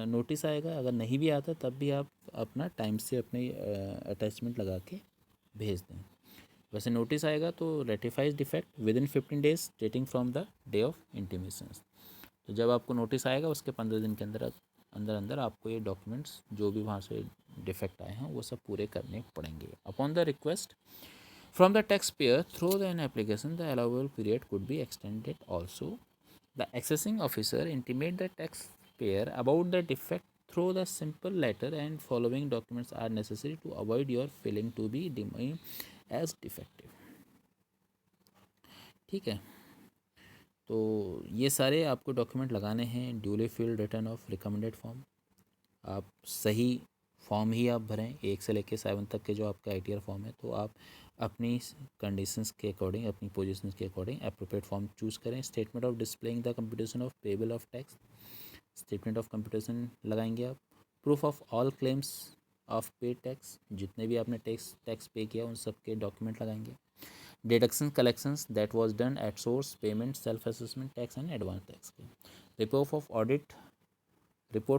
नोटिस आएगा. अगर नहीं भी आता तब भी आप अपना टाइम से अपने अटैचमेंट लगा के भेज दें. वैसे नोटिस आएगा तो rectifies defect within 15 days dating from the day of intimation. तो जब आपको नोटिस आएगा उसके 15 दिन के अंदर अंदर अंदर आपको ये डॉक्यूमेंट्स जो भी वहाँ से डिफेक्ट आए हैं वो सब पूरे करने पड़ेंगे. Upon the request from the tax pair through the an application the allowable period could be extended also. The accessing officer intimate the taxpayer about the defect through the simple letter and following documents are necessary to avoid your failing to be deemed as defective. ठीक है, तो ये सारे आपको document लगाने हैं. Duly field return of recommended form, आप सही फॉर्म ही आप भरें. 1 से लेकर 7 तक के जो आपका ITR फॉर्म है, तो आप अपनी कंडीशंस के अकॉर्डिंग, अपनी पोजीशंस के अकॉर्डिंग अप्रोप्रिएट फॉर्म चूज़ करें. Statement of displaying the computation of payable of tax, statement of computation लगाएंगे आप. Proof of all claims of पे टैक्स, जितने भी आपने टैक्स पे किया उन सब के डॉक्यूमेंट लगाएंगे. Deduction collections that was done at source, payment, self assessment tax and advance tax के. Report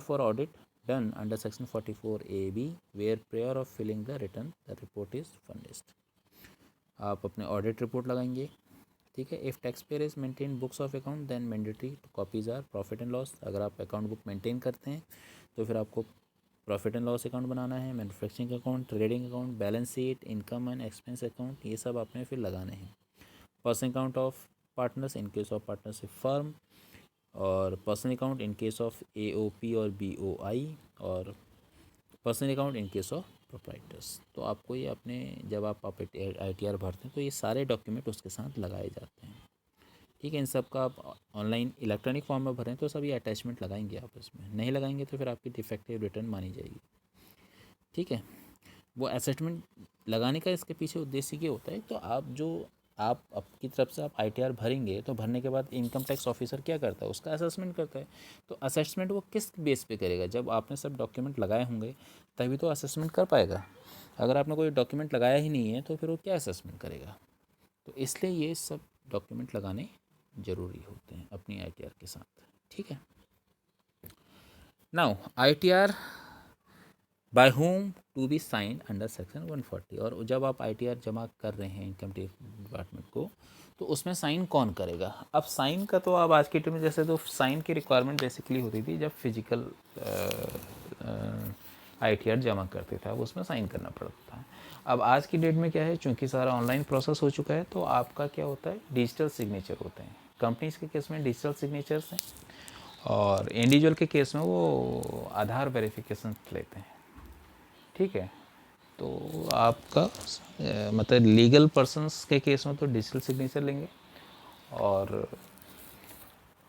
for audit done under section 44AB where prior of filling the return the report is furnished. आप अपने audit report लगाएंगे, ठीक है. If tax payer is maintain books of account then mandatory copies are profit and loss. अगर आप account book maintain करते हैं तो फिर आपको प्रॉफिट एंड लॉस अकाउंट बनाना है, manufacturing account, trading account, balance sheet, income and expense account, ये सब आपने फिर लगाने हैं. Personal account of partners in case of partnership firm, और personal account in case of AOP और BOI, और personal account in case of proprietors. तो आपको ये अपने जब आप ITR भरते हैं तो ये सारे डॉक्यूमेंट उसके साथ लगाए जाते हैं, ठीक है. इन सब का आप ऑनलाइन इलेक्ट्रॉनिक फॉर्म में भरें तो सब ये अटैचमेंट लगाएंगे आप इसमें. नहीं लगाएंगे तो फिर आपकी डिफेक्टिव रिटर्न मानी जाएगी, ठीक है. वो असेसमेंट लगाने का इसके पीछे उद्देश्य ये होता है, तो आप आपकी तरफ से आप ITR भरेंगे तो भरने के बाद इनकम टैक्स ऑफिसर क्या करता है, उसका असेसमेंट करता है. तो असेसमेंट वो किस बेस पे करेगा, जब आपने सब डॉक्यूमेंट लगाए होंगे तभी तो असेसमेंट कर पाएगा. अगर आपने कोई डॉक्यूमेंट लगाया ही नहीं है तो फिर वो क्या असेसमेंट करेगा. तो इसलिए ये सब डॉक्यूमेंट लगाने ज़रूरी होते हैं अपनी ITR के साथ, ठीक है. Now ITR by whom to be sign under section 140. और जब आप ITR जमा कर रहे हैं इनकम टैक्स डिपार्टमेंट को, तो उसमें साइन कौन करेगा. अब साइन का तो अब आज की डेट में जैसे तो साइन की रिक्वायरमेंट बेसिकली होती थी जब फिजिकल ITR जमा करते थे, अब उसमें साइन करना पड़ता है. अब आज की डेट में क्या है, चूँकि सारा ऑनलाइन प्रोसेस हो चुका है, तो आपका क्या होता है, डिजिटल सिग्नेचर होते हैं. कंपनीज के केस में डिजिटल सिग्नेचर्स हैं, और इंडिविजुअल के केस में वो आधार वेरिफिकेशन लेते हैं, ठीक है. तो आपका मतलब लीगल पर्सन्स के केस में तो डिजिटल सिग्नेचर लेंगे, और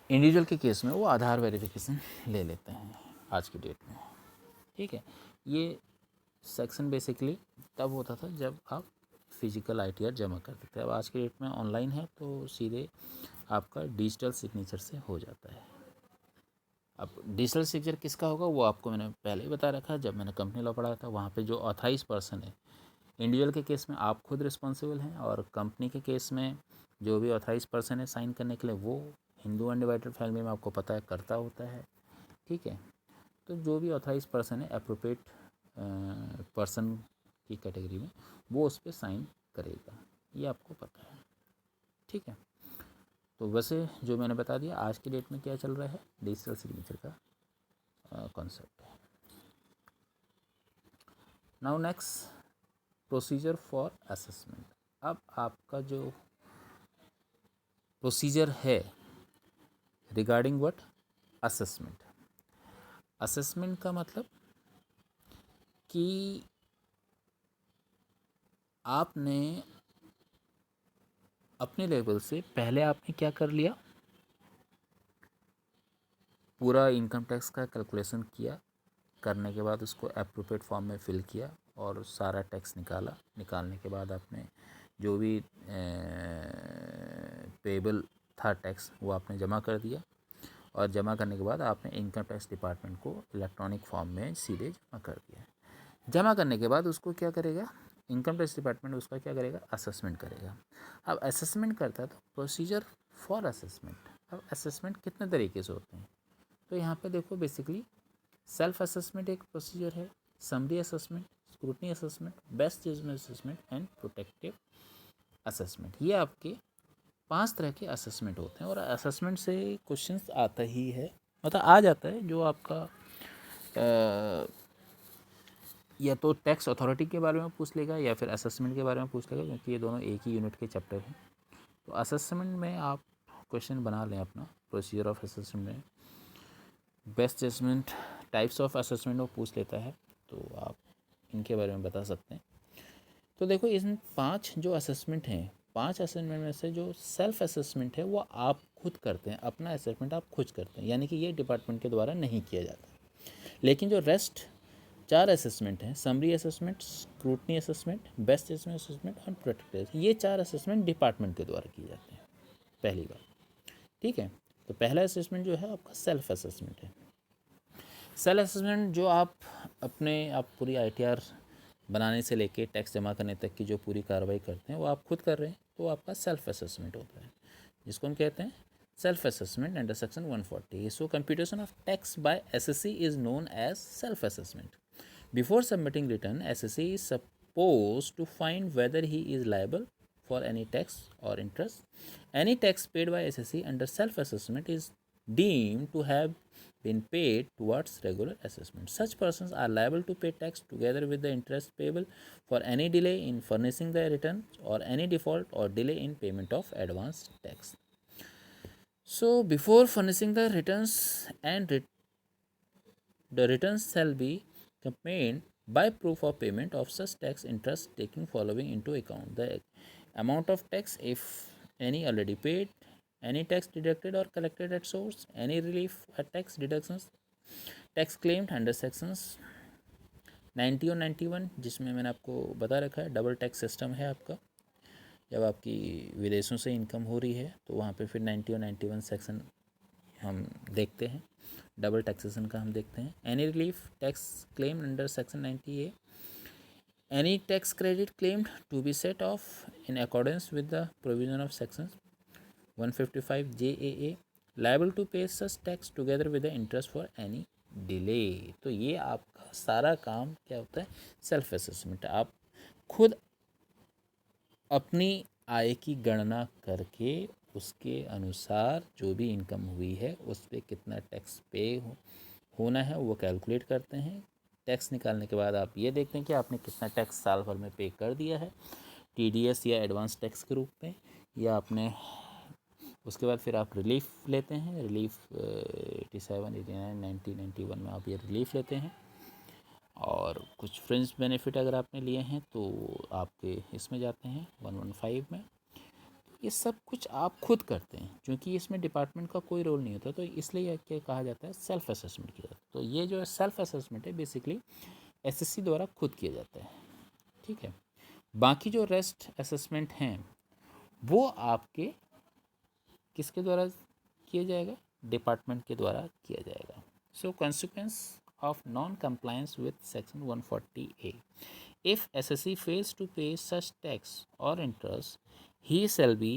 इंडिविजुअल के केस में वो आधार वेरिफिकेशन ले लेते हैं आज की डेट में, ठीक है. ये सेक्शन बेसिकली तब होता था जब आप फिजिकल ITR जमा करते थे. अब आज की डेट में ऑनलाइन है तो सीधे आपका डिजिटल सिग्नेचर से हो जाता है. अब डिजिटल सिग्नेचर किसका होगा वो आपको मैंने पहले ही बता रखा, जब मैंने कंपनी लॉ पढ़ा था. वहाँ पे जो ऑथराइज पर्सन है, इंडिविजुअल के केस में आप खुद रिस्पॉन्सिबल हैं, और कंपनी के केस में जो भी ऑथराइज पर्सन है साइन करने के लिए वो हिंदू अनडिवाइडेड फैमिली में आपको पता है करता होता है, ठीक है. तो जो भी ऑथराइज पर्सन है अप्रोप्रिएट पर्सन की कैटेगरी में, वो उस पर साइन करेगा, ये आपको पता है, ठीक है. तो वैसे जो मैंने बता दिया आज की डेट में क्या चल रहा है, डिजिटल सिग्नेचर का कॉन्सेप्ट है. Now next, procedure for assessment. अब आपका जो प्रोसीजर है रिगार्डिंग व्हाट, असेसमेंट. असेसमेंट का मतलब कि आपने अपने लेवल से पहले आपने क्या कर लिया, पूरा इनकम टैक्स का कैलकुलेशन किया, करने के बाद उसको एप्रोप्रिएट फॉर्म में फिल किया और सारा टैक्स निकाला। निकालने के बाद आपने जो भी पेबल था टैक्स वो आपने जमा कर दिया, और जमा करने के बाद आपने इनकम टैक्स डिपार्टमेंट को इलेक्ट्रॉनिक फॉर्म में सीधे जमा कर दिया। जमा करने के बाद उसको क्या करेगा, इनकम टैक्स डिपार्टमेंट उसका क्या करेगा, असेसमेंट करेगा। अब असेसमेंट करता है तो प्रोसीजर फॉर असेसमेंट। अब असेसमेंट कितने तरीके से होते हैं, तो यहाँ पे देखो बेसिकली सेल्फ असेसमेंट एक प्रोसीजर है, summary assessment, scrutiny assessment, best judgment assessment and protective assessment. ये आपके 5 तरह के असेसमेंट होते हैं, और असेसमेंट से क्वेश्चंस आता ही है, मतलब आ जाता है, जो आपका या तो टैक्स अथॉरिटी के बारे में पूछ लेगा या फिर असेसमेंट के बारे में पूछ लेगा, क्योंकि ये दोनों एक ही यूनिट के चैप्टर हैं। तो असेसमेंट में आप क्वेश्चन बना लें अपना, प्रोसीजर ऑफ असेसमेंट में best judgment, types of assessment वो पूछ लेता है, तो आप इनके बारे में बता सकते हैं। तो देखो इन 5 जो असेसमेंट हैं, 5 असेसमेंट में से जो सेल्फ असेसमेंट है वो आप खुद करते हैं, अपना असेसमेंट आप खुद करते हैं, यानी कि ये डिपार्टमेंट के द्वारा नहीं किया जाता। लेकिन जो रेस्ट 4 असेसमेंट हैं, summary assessment, scrutiny assessment, best judgment assessment और प्रोटेक्टिव, ये 4 असेसमेंट डिपार्टमेंट के द्वारा किए जाते हैं पहली बार। ठीक है, तो पहला असेसमेंट जो है आपका सेल्फ असेसमेंट है। सेल्फ असेसमेंट जो आप पूरी ITR बनाने से लेके टैक्स जमा करने तक की जो पूरी कार्रवाई करते हैं वो आप खुद कर रहे हैं, तो आपका सेल्फ असेसमेंट होता है, जिसको हम कहते हैं self assessment under section 140। So computation of tax by SSC is known as self assessment. Before submitting return, SSC is supposed to find whether he is liable for any tax or interest. Any tax paid by SSC under self-assessment is deemed to have been paid towards regular assessment. Such persons are liable to pay tax together with the interest payable for any delay in furnishing the return or any default or delay in payment of advance tax. So, before furnishing the returns and the returns shall be accompanied by proof of payment of such tax interest, taking following into account: the amount of tax, if any, already paid, any tax deducted or collected at source, any relief at tax deductions, tax claimed under sections 90 और 91, जिसमें मैंने आपको बता रखा है double tax system है आपका। जब आपकी विदेशों से इनकम हो रही है तो वहाँ पे फिर 90 और 91 सेक्शन हम देखते हैं, डबल टैक्सेशन का हम देखते हैं। Any relief tax claim under section 90A, any tax credit claimed to be set off in accordance with the provision of section 155 JAA, liable to pay such tax together with the interest for any delay. तो ये आपका सारा काम क्या होता है, self assessment. आप खुद अपनी आय की गणना करके उसके अनुसार जो भी इनकम हुई है उस पर कितना टैक्स पे होना है वो कैलकुलेट करते हैं। टैक्स निकालने के बाद आप ये देखते हैं कि आपने कितना टैक्स साल भर में पे कर दिया है, TDS या एडवांस टैक्स के रूप में, या आपने उसके बाद फिर आप रिलीफ लेते हैं। रिलीफ 87, 89, 90, 91 में आप ये रिलीफ लेते हैं, और कुछ फ्रिंज बेनिफिट अगर आपने लिए हैं तो आपके इसमें जाते हैं 115 में। ये सब कुछ आप खुद करते हैं, क्योंकि इसमें डिपार्टमेंट का कोई रोल नहीं होता, तो इसलिए क्या कहा जाता है, सेल्फ असेसमेंट किया जाता है। तो ये जो सेल्फ असेसमेंट है बेसिकली SSC द्वारा खुद किया जाता है। ठीक है, बाकी जो रेस्ट असेसमेंट हैं वो आपके किसके द्वारा किया जाएगा, डिपार्टमेंट के द्वारा किया जाएगा। सो consequence of non-compliance with section 140A. If SSC fails to pay such tax or interest, he shall be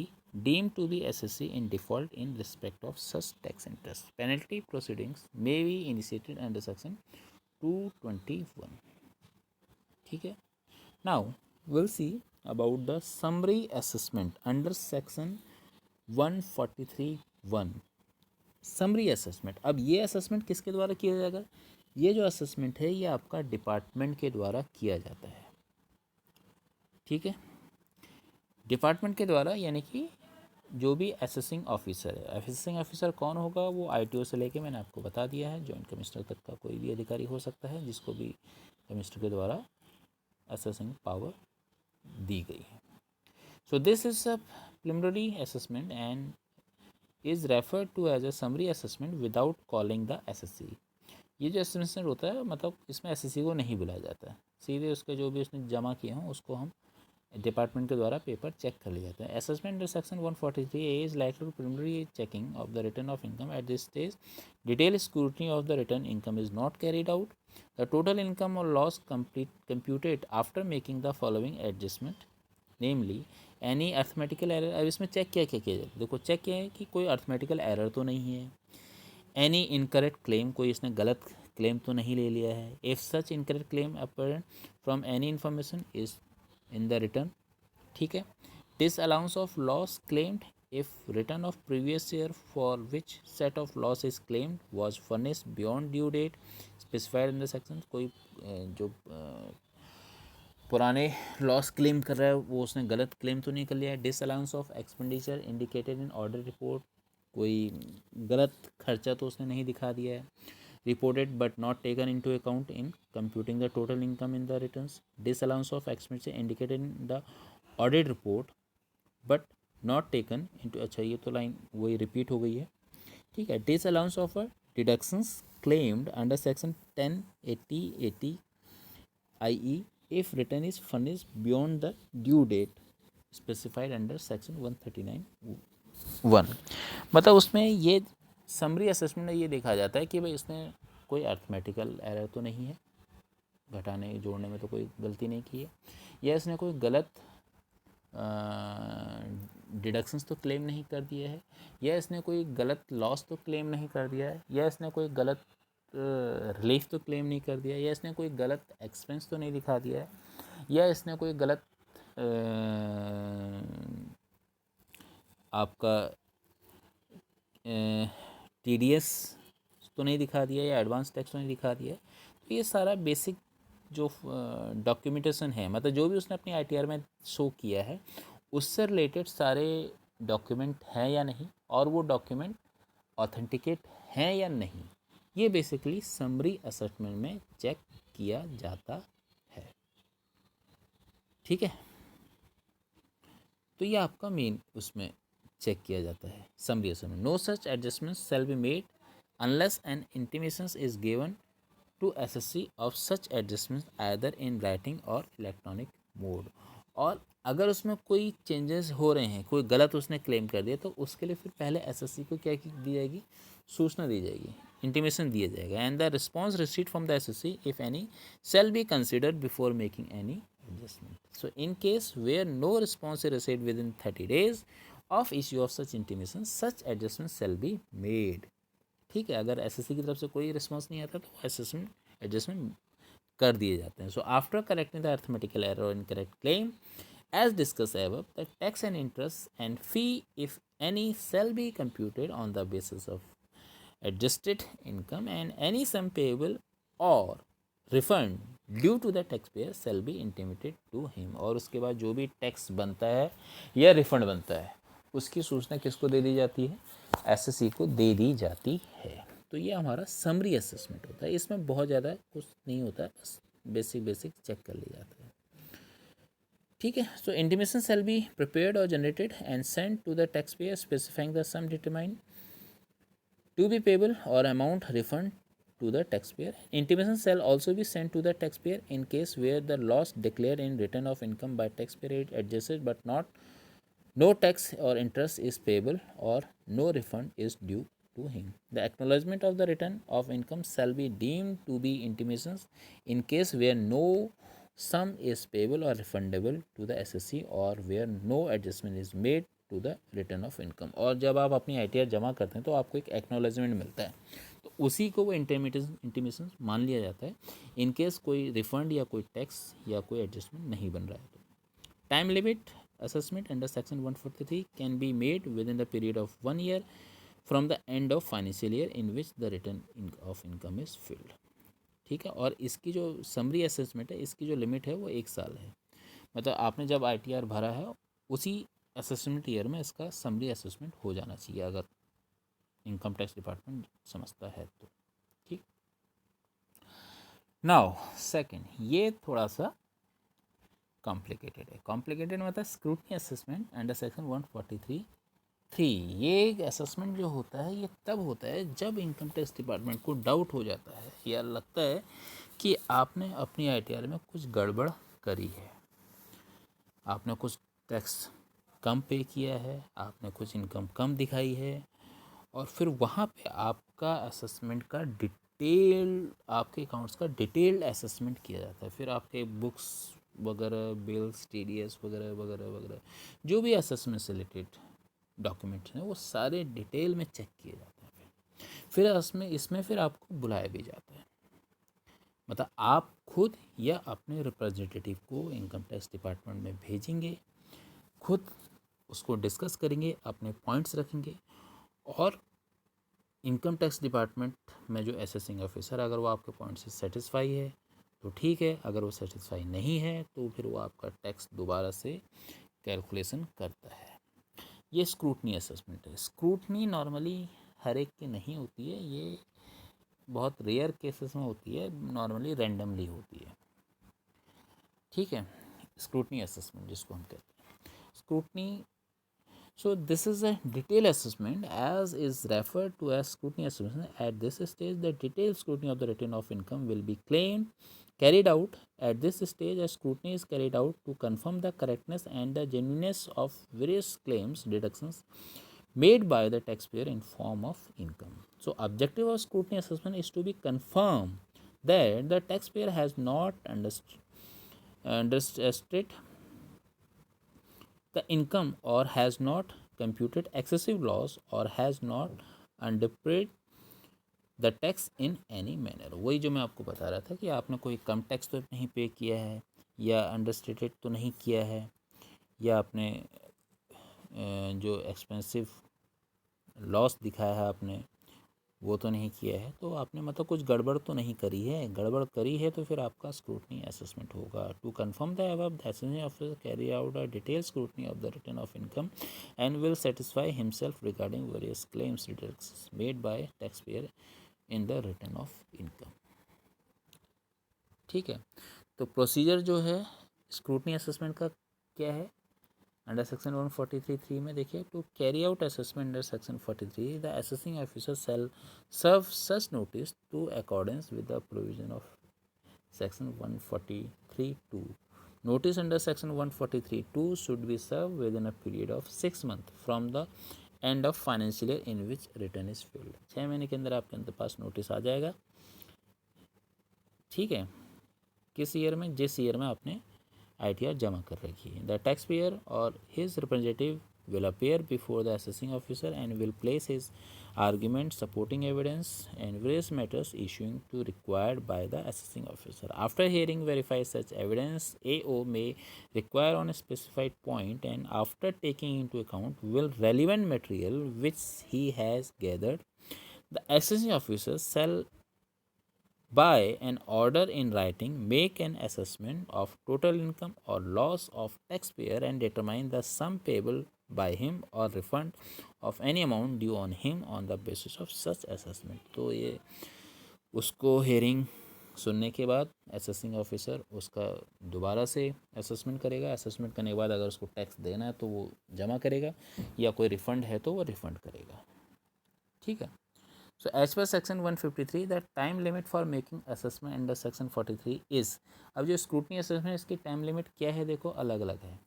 deemed to be SSC in default in respect of such tax interest. Penalty proceedings may be initiated under section 221. ठीक है, now we'll see about the summary assessment under section 143(1). Summary assessment. अब ये assessment किसके द्वारा किया जाएगा, ये जो असेसमेंट है ये आपका डिपार्टमेंट के द्वारा किया जाता है। ठीक है, डिपार्टमेंट के द्वारा, यानी कि जो भी असेसिंग ऑफिसर है। असेसिंग ऑफिसर कौन होगा, वो ITO से लेके मैंने आपको बता दिया है, जॉइंट कमिश्नर तक का कोई भी अधिकारी हो सकता है जिसको भी कमिश्नर के द्वारा असेसिंग पावर दी गई है। So this is a preliminary assessment, and is referred to as a summary assessment without calling the SSC. ये जो असेसमेंट होता है मतलब इसमें एसएससी को नहीं बुलाया जाता है, सीधे उसके जो भी उसने जमा किए हों उसको हम डिपार्टमेंट के द्वारा पेपर चेक कर लिया जाता है। Assessment under section 143A is like to preliminary checking of the return of income at this stage. Detail scrutiny of the return income is not carried out. The total income और loss computed after making the following adjustment, namely any arithmetical error. अब इसमें check क्या क्या किया जाए, देखो check क्या है कि कोई अर्थमेटिकल एरर तो नहीं है, एनी इनकरेक्ट क्लेम, कोई इसने गलत क्लेम तो नहीं ले लिया है, if such incorrect claim apparent from any information is in the return, ठीक है। Disallowance of loss claimed if return of previous year for which set off loss is claimed was furnished beyond due date specified in the section. कोई जो पुराने loss claim कर रहा है वो उसने गलत क्लेम तो नहीं कर लिया है। Disallowance of expenditure indicated in order report, कोई गलत खर्चा तो उसने नहीं दिखा दिया है। Reported but not taken into account in computing the total income in the returns. Disallowance of expenditure indicated in the audit report but not taken into, अच्छा ये तो लाइन वही रिपीट हो गई है, ठीक है। Disallowance of deductions claimed under section 1080 i.e. if return is furnished beyond the due date specified under section 139(1). मतलब उसमें ये समरी असेसमेंट में ये देखा जाता है कि भाई इसने कोई अर्थमेटिकल एरर तो नहीं है, घटाने जोड़ने में तो कोई गलती नहीं की है, या इसने कोई गलत डिडक्शंस तो क्लेम नहीं कर दिया है, या इसने कोई गलत लॉस तो क्लेम नहीं कर दिया है, या इसने कोई गलत रिलीफ तो क्लेम नहीं कर दिया, या इसने कोई गलत एक्सपेंस तो नहीं दिखा दिया है, या इसने कोई गलत आपका टीडीएस तो नहीं दिखा दिया, या एडवांस टैक्स तो नहीं दिखा दिया। तो ये सारा बेसिक जो डॉक्यूमेंटेशन है, मतलब जो भी उसने अपनी आईटीआर में शो किया है उससे रिलेटेड सारे डॉक्यूमेंट हैं या नहीं, और वो डॉक्यूमेंट ऑथेंटिकेट हैं या नहीं, ये बेसिकली समरी असेसमेंट में चेक किया जाता है, ठीक है। तो ये आपका मेन उसमें चेक किया जाता है summary assessment. No such adjustment shall be made unless an intimation is given to SSC of such adjustment either in writing और इलेक्ट्रॉनिक मोड। और अगर उसमें कोई चेंजेस हो रहे हैं, कोई गलत उसने क्लेम कर दिया, तो उसके लिए फिर पहले एसएससी को क्या दी जाएगी, सूचना दी जाएगी, इंटीमेशन दिया जाएगा। And the response received from the assessee if any shall be considered before making any adjustment. So in case where no response is received within 30 days of issue of such intimation, such adjustment shall be made. ठीक है, अगर SSC की तरफ से कोई response नहीं आता तो एडजस्टमेंट कर दिए जाते हैं। So after correcting the arithmetical error और incorrect claim as discuss above, the tax and interest and fee if any shall be computed on the basis of adjusted income, and any sum payable or refund due to the tax payer shall be intimated to him. और उसके बाद जो भी tax बनता है या refund बनता है उसकी सूचना किसको दे दी जाती है, एसएससी को दे दी जाती है। तो ये हमारा समरी असेसमेंट होता है, इसमें बहुत ज़्यादा कुछ नहीं होता है, बस बेसिक चेक कर लिया जाता है, ठीक है। So intimation shall be prepared और generated and send to the tax payer specifying the sum determined to be payable or amount refund to the taxpayer. Intimation shall also be sent to the taxpayer in case where the loss declared in return of income by taxpayer is adjusted but no tax or interest is payable or no refund is due to him. The acknowledgement of the return of income shall be deemed to be intimations in case where no sum is payable or refundable to the SSC or where no adjustment is made to the return of income. और जब आप अपनी ITR जमा करते हैं तो आपको एक एक्नॉलेजमेंट मिलता है, तो उसी को वो इंटीमेशन मान लिया जाता है इन केस कोई रिफंड या कोई टैक्स या कोई एडजस्टमेंट नहीं बन रहा है। तो time limit assessment under section 143 can be made with in the period of 1 year from the end of financial year in which the return of income is filled, ठीक है। और इसकी जो समरी असेसमेंट है इसकी जो लिमिट है वो 1 साल है, मतलब आपने जब आईटीआर भरा है उसी असेसमेंट ईयर में इसका समरी असेसमेंट हो जाना चाहिए, अगर इनकम टैक्स डिपार्टमेंट समझता है तो, ठीक। नाउ सेकंड, ये थोड़ा सा कॉम्प्लिकेटेड है। कॉम्प्लिकेटेड मतलब scrutiny assessment under section 143 three, ये एक असेसमेंट जो होता है ये तब होता है जब इनकम टैक्स डिपार्टमेंट को डाउट हो जाता है या लगता है कि आपने अपनी आईटीआर में कुछ गड़बड़ करी है, आपने कुछ टैक्स कम पे किया है, आपने कुछ इनकम कम दिखाई है, और फिर वहाँ पे आपका असेसमेंट का डिटेल, आपके अकाउंट्स का डिटेल्ड असेसमेंट किया जाता है। फिर आपके बुक्स वगैरह, बिल्स, टीडीएस वगैरह वगैरह वगैरह, जो भी असेसमेंट से रिलेटेड डॉक्यूमेंट्स हैं वो सारे डिटेल में चेक किए जाते हैं। फिर इसमें फिर आपको बुलाया भी जाता है, मतलब आप खुद या अपने रिप्रेजेंटेटिव को इनकम टैक्स डिपार्टमेंट में भेजेंगे, खुद उसको डिस्कस करेंगे, अपने पॉइंट्स रखेंगे, और इनकम टैक्स डिपार्टमेंट में जो असेसिंग ऑफिसर, अगर वो आपके पॉइंट से सेटिस्फाई है तो ठीक है, अगर वो सेटिस्फाई नहीं है तो फिर वो आपका टैक्स दोबारा से कैलकुलेशन करता है। ये स्क्रूटनी असेसमेंट है। स्क्रूटनी नॉर्मली हर एक की नहीं होती है, ये बहुत रेयर केसेस में होती है, नॉर्मली रैंडमली होती है, ठीक है। स्क्रूटनी असेसमेंट जिसको हम कहते हैं scrutiny. So this is a detailed assessment as is referred to as scrutiny assessment. At this stage, the detailed scrutiny of the return of income will be carried out. At this stage, a scrutiny is carried out to confirm the correctness and the genuineness of various claims, deductions made by the taxpayer in form of income. So objective of scrutiny assessment is to be confirm that the taxpayer has not understated the income or has not computed excessive loss or has not underpaid the tax in any manner. वही जो मैं आपको बता रहा था कि आपने कोई कम टैक्स तो नहीं पे किया है, या अंडरस्टेटेड तो नहीं किया है, या आपने जो एक्सपेंसिव लॉस दिखाया है आपने वो तो नहीं किया है, तो आपने मतलब कुछ गड़बड़ तो नहीं करी है। गड़बड़ करी है तो फिर आपका स्क्रूटनी असेसमेंट होगा। To confirm the above, the assessing officer carry out a detail scrutiny of the return of income and will satisfy himself regarding various claims deductions made by tax payer in the return of income, ठीक है। तो procedure जो है scrutiny assessment का क्या है, under section 143(3) में देखिए, to carry out assessment under section 43 the assessing officer shall serve such notice to accordance with the provision of section 143(2). Notice under section 143(2) should be serve within a period of 6 months from the end of financial year in which return is filled. 6 महीने के अंदर आपके पास notice आ जाएगा, ठीक है, किस year में, जिस ईयर में आपने आईटीआर जमा कर रखी है। द टैक्स पेयर और his representative will appear before the assessing officer and will place his argument, supporting evidence, and various matters issuing to required by the assessing officer. After hearing verify such evidence, AO may require on a specified point, and after taking into account will relevant material which he has gathered, the assessing officer shall by an order in writing make an assessment of total income or loss of taxpayer and determine the sum payable by him or refund of any amount due on him on the basis of such assessment। तो ये उसको hearing सुनने के बाद assessing officer उसका दोबारा से assessment करेगा। असेसमेंट करने के बाद अगर उसको टैक्स देना है तो वो जमा करेगा, या कोई रिफ़ंड है तो वो रिफ़ंड करेगा, ठीक है। So as per section 153 the time limit for making assessment under section 43 is, अब जो स्क्रूटनी असेसमेंट इसकी टाइम लिमिट क्या है, देखो अलग अलग है।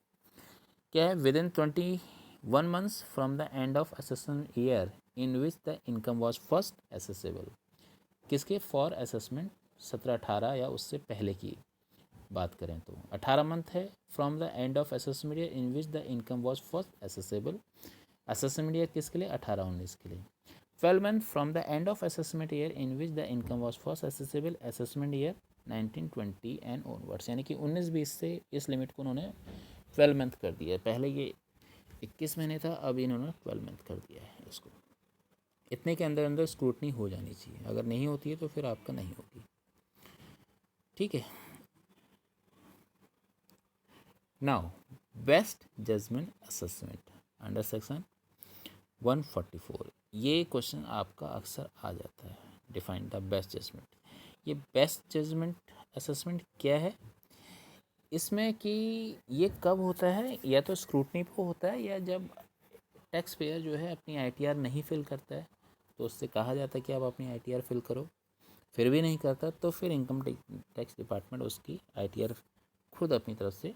क्या है, with in 21 months from the end of assessment year in which the income was first accessible. किसके, फॉर असेसमेंट 17-18 या उससे पहले की बात करें तो 18 मंथ है from the end of assessment year in which the income was first accessible. Assessment year किसके लिए, 18-19 के लिए। 12 months from the end of assessment year in which the income was first assessable, assessment year 1920 and onwards, यानी कि 19-20 से इस limit को उन्होंने 12 मंथ कर दिया है। पहले ये 21 महीने था, अब इन्होंने 12 मंथ कर दिया है इसको। इतने के अंदर अंदर स्क्रूटनी हो जानी चाहिए, अगर नहीं होती है तो फिर आपका नहीं होती, ठीक है। Now best judgment assessment under section 144, ये क्वेश्चन आपका अक्सर आ जाता है। Define the best judgment. ये बेस्ट जजमेंट असेसमेंट क्या है, इसमें कि ये कब होता है, या तो स्क्रूटनी पे होता है, या जब टैक्स पेयर जो है अपनी ITR नहीं फिल करता है तो उससे कहा जाता है कि आप अपनी ITR फिल करो, फिर भी नहीं करता तो फिर इनकम टैक्स डिपार्टमेंट उसकी ITR खुद अपनी तरफ से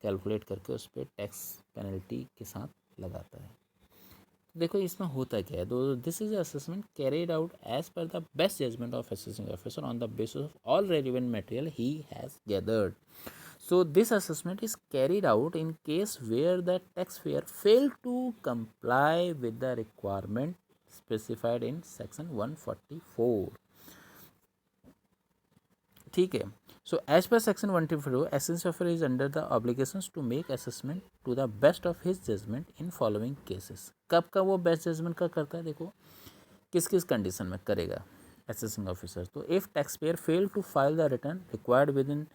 कैलकुलेट करके उस पर टैक्स पेनल्टी के साथ लगाता है। देखो इसमें होता क्या है, though this is assessment carried out as per the best judgment of assessing officer on the basis of all relevant material he has gathered. So this assessment is carried out in case where the taxpayer failed to comply with the requirement specified in section 144. ठीक है, so as per section 144 assessing officer is under the obligations to make assessment to the best of his judgment in following cases. कब का वो best judgement का करता है, देखो किस किस कंडीशन में करेगा असेसिंग ऑफिसर। तो if taxpayer fail to file the return required within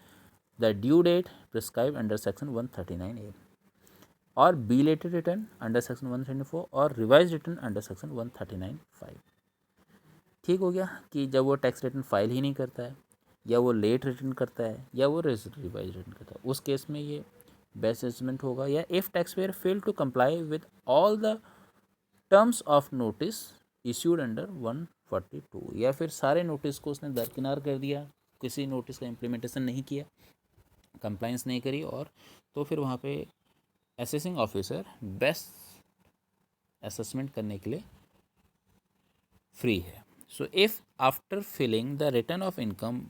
the due date prescribed under section 139A or belated return under section 134 और revised return under section 139(5). ठीक हो गया कि जब वो टैक्स रिटर्न फाइल ही नहीं करता है या वो लेट रिटर्न करता है या वो रिवाइज रिटर्न करता है, उस केस में ये बेस्ट जजमेंट होगा। या if tax payer fail to comply with all the terms of notice issued under 142, या फिर सारे नोटिस को उसने दरकिनार कर दिया, किसी नोटिस का इम्प्लीमेंटेशन नहीं किया, कंप्लाइंस नहीं करी, और तो फिर वहाँ पे असेसिंग ऑफिसर बेस्ट असेसमेंट करने के लिए फ्री है। So if after filling the return of income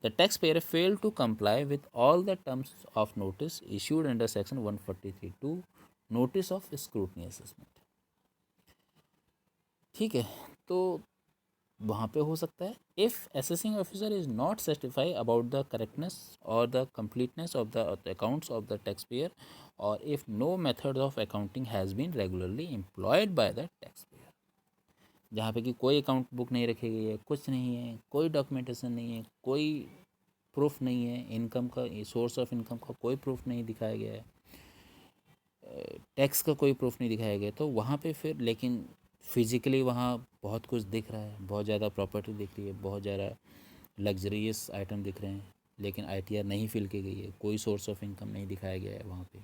the tax payer fail to comply with all the terms of notice issued under section 143(2) notice of scrutiny assessment. ठीक है, तो वहाँ पे हो सकता है if assessing officer is not satisfy about the correctness और the completeness of the accounts of the tax payer और if no method of accounting has been regularly employed bye the tax pair. जहाँ पे कि कोई account book नहीं रखी गई है, कुछ नहीं है, कोई डॉक्यूमेंटेशन नहीं है, कोई प्रूफ नहीं है, इनकम का सोर्स ऑफ इनकम का कोई प्रूफ नहीं दिखाया गया है, टैक्स का कोई प्रूफ नहीं दिखाया गया, तो वहाँ पे फिर लेकिन फिजिकली वहाँ बहुत कुछ दिख रहा है, बहुत ज़्यादा प्रॉपर्टी दिख रही है, बहुत ज़्यादा लग्जरियस आइटम दिख रहे हैं, लेकिन ITR नहीं फिल की गई है, कोई सोर्स ऑफ इनकम नहीं दिखाया गया है वहाँ पे,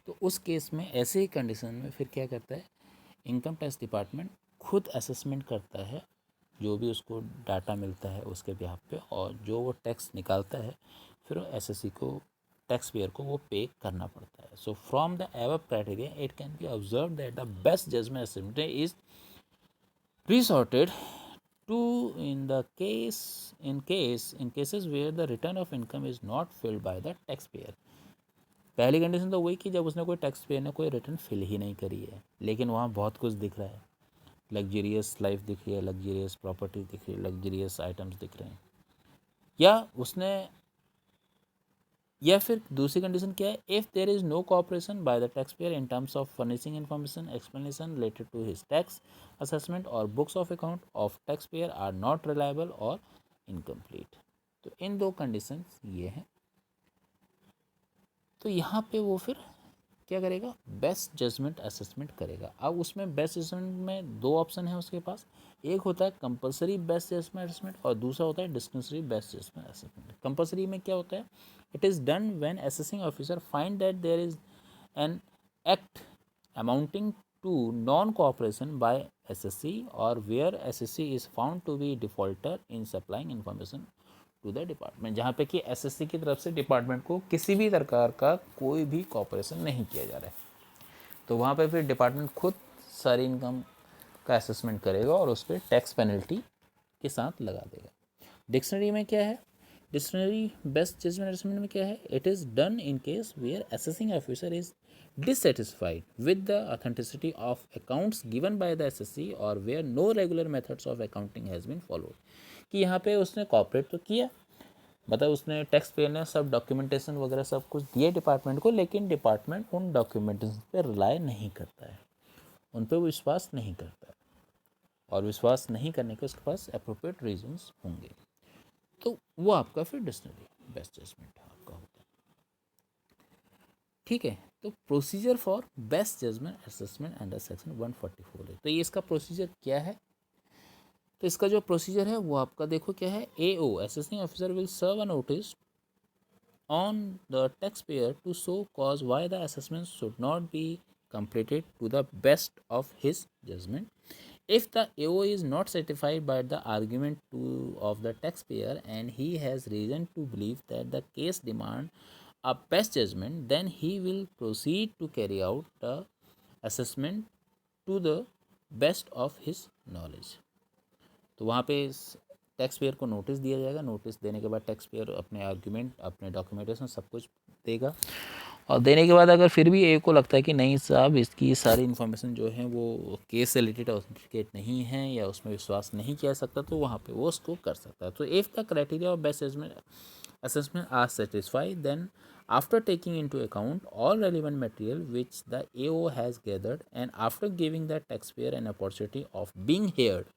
तो उस केस में ऐसे ही कंडीशन में फिर क्या करता है इनकम टैक्स डिपार्टमेंट खुद असेसमेंट करता है जो भी उसको डाटा मिलता है उसके बिहाफ पे, और जो वो टैक्स निकालता है फिर SSC को टैक्स पेयर को वो पे करना पड़ता है। So from the above criteria it can be observe that the best judgment assessment is resorted to in cases where the return of income is not filled by the taxpayer। पहली condition तो वही कि जब उसने कोई tax payer ने कोई return fill ही नहीं करी है, लेकिन वहाँ बहुत कुछ दिख रहा है, लग्जरियस लाइफ दिख रही है, लग्जरियस प्रॉपर्टी दिख रही है, लग्जरियस आइटम्स दिख रहे हैं, या उसने, या फिर दूसरी कंडीशन क्या है, if there is no cooperation by the tax payer in terms of furnishing information explanation related to his tax assessment और books of account of tax payer are not reliable और इनकम्प्लीट। तो इन दो conditions ये हैं, तो यहाँ पे वो फिर क्या करेगा बेस्ट जजमेंट असेसमेंट करेगा। अब उसमें बेस्ट जजमेंट में दो ऑप्शन है उसके पास, एक होता है कंपलसरी बेस्ट जजमेंट असेसमेंट और दूसरा होता है discretionary best judgment assessment. Compulsory में क्या होता है, it is done when assessing officer find that there is an act amounting to non cooperation by SSC और where SSC is found to be defaulter in supplying information to the department, जहाँ पे कि SSC की तरफ से department को किसी भी प्रकार का कोई भी कॉपरेशन नहीं किया जा रहा है, तो वहाँ पे फिर डिपार्टमेंट खुद सारी इनकम का असेसमेंट करेगा और उस पर टैक्स पेनल्टी के साथ लगा देगा। डिक्शनरी में क्या है, डिक्शनरी बेस्ट जजमेंट असेसमेंट में क्या है, it is done in case where assessing officer is dissatisfied with the authenticity of accounts given by the SSC or where no regular methods of accounting has been followed। कि यहाँ पे उसने cooperate तो किया, मतलब उसने टैक्स पेयर ने सब डॉक्यूमेंटेशन वगैरह सब कुछ दिए डिपार्टमेंट को, लेकिन डिपार्टमेंट उन डॉक्यूमेंटेशन पे रिलाई नहीं करता है, उन पे वो विश्वास नहीं करता है, और विश्वास नहीं करने के उसके पास अप्रोप्रिएट रीजंस होंगे, तो वो आपका फिर डिक्शनरी बेस्ट जजमेंट आपका होता है। ठीक है, तो procedure for best judgment assessment under section 144 है। तो ये इसका प्रोसीजर क्या है, तो इसका जो प्रोसीजर है वो आपका देखो क्या है, AO assessing officer will serve a notice on the tax payer to show cause why the assessment should not be completed to the best of his judgment. If the AO is not satisfied by the argument of the taxpayer and he has reason to believe that the case demand a best judgment, then he will proceed to carry out the assessment to the best of his knowledge. तो वहाँ पे tax payer को notice दिया जाएगा. Notice देने के बाद tax payer अपने आर्ग्यूमेंट, अपने डॉक्यूमेंटेशन सब कुछ देगा, और देने के बाद अगर फिर भी ए को लगता है कि नहीं साहब इसकी सारी इन्फॉर्मेशन जो है वो केस से रिलेटेड ऑथेंटिकेट नहीं है या उसमें विश्वास नहीं किया सकता, तो वहाँ पे वो उसको कर सकता है. तो if the criteria of best assessment are satisfied, then after taking into account all relevant material which the AO has gathered and after giving the taxpayer an opportunity of being heard,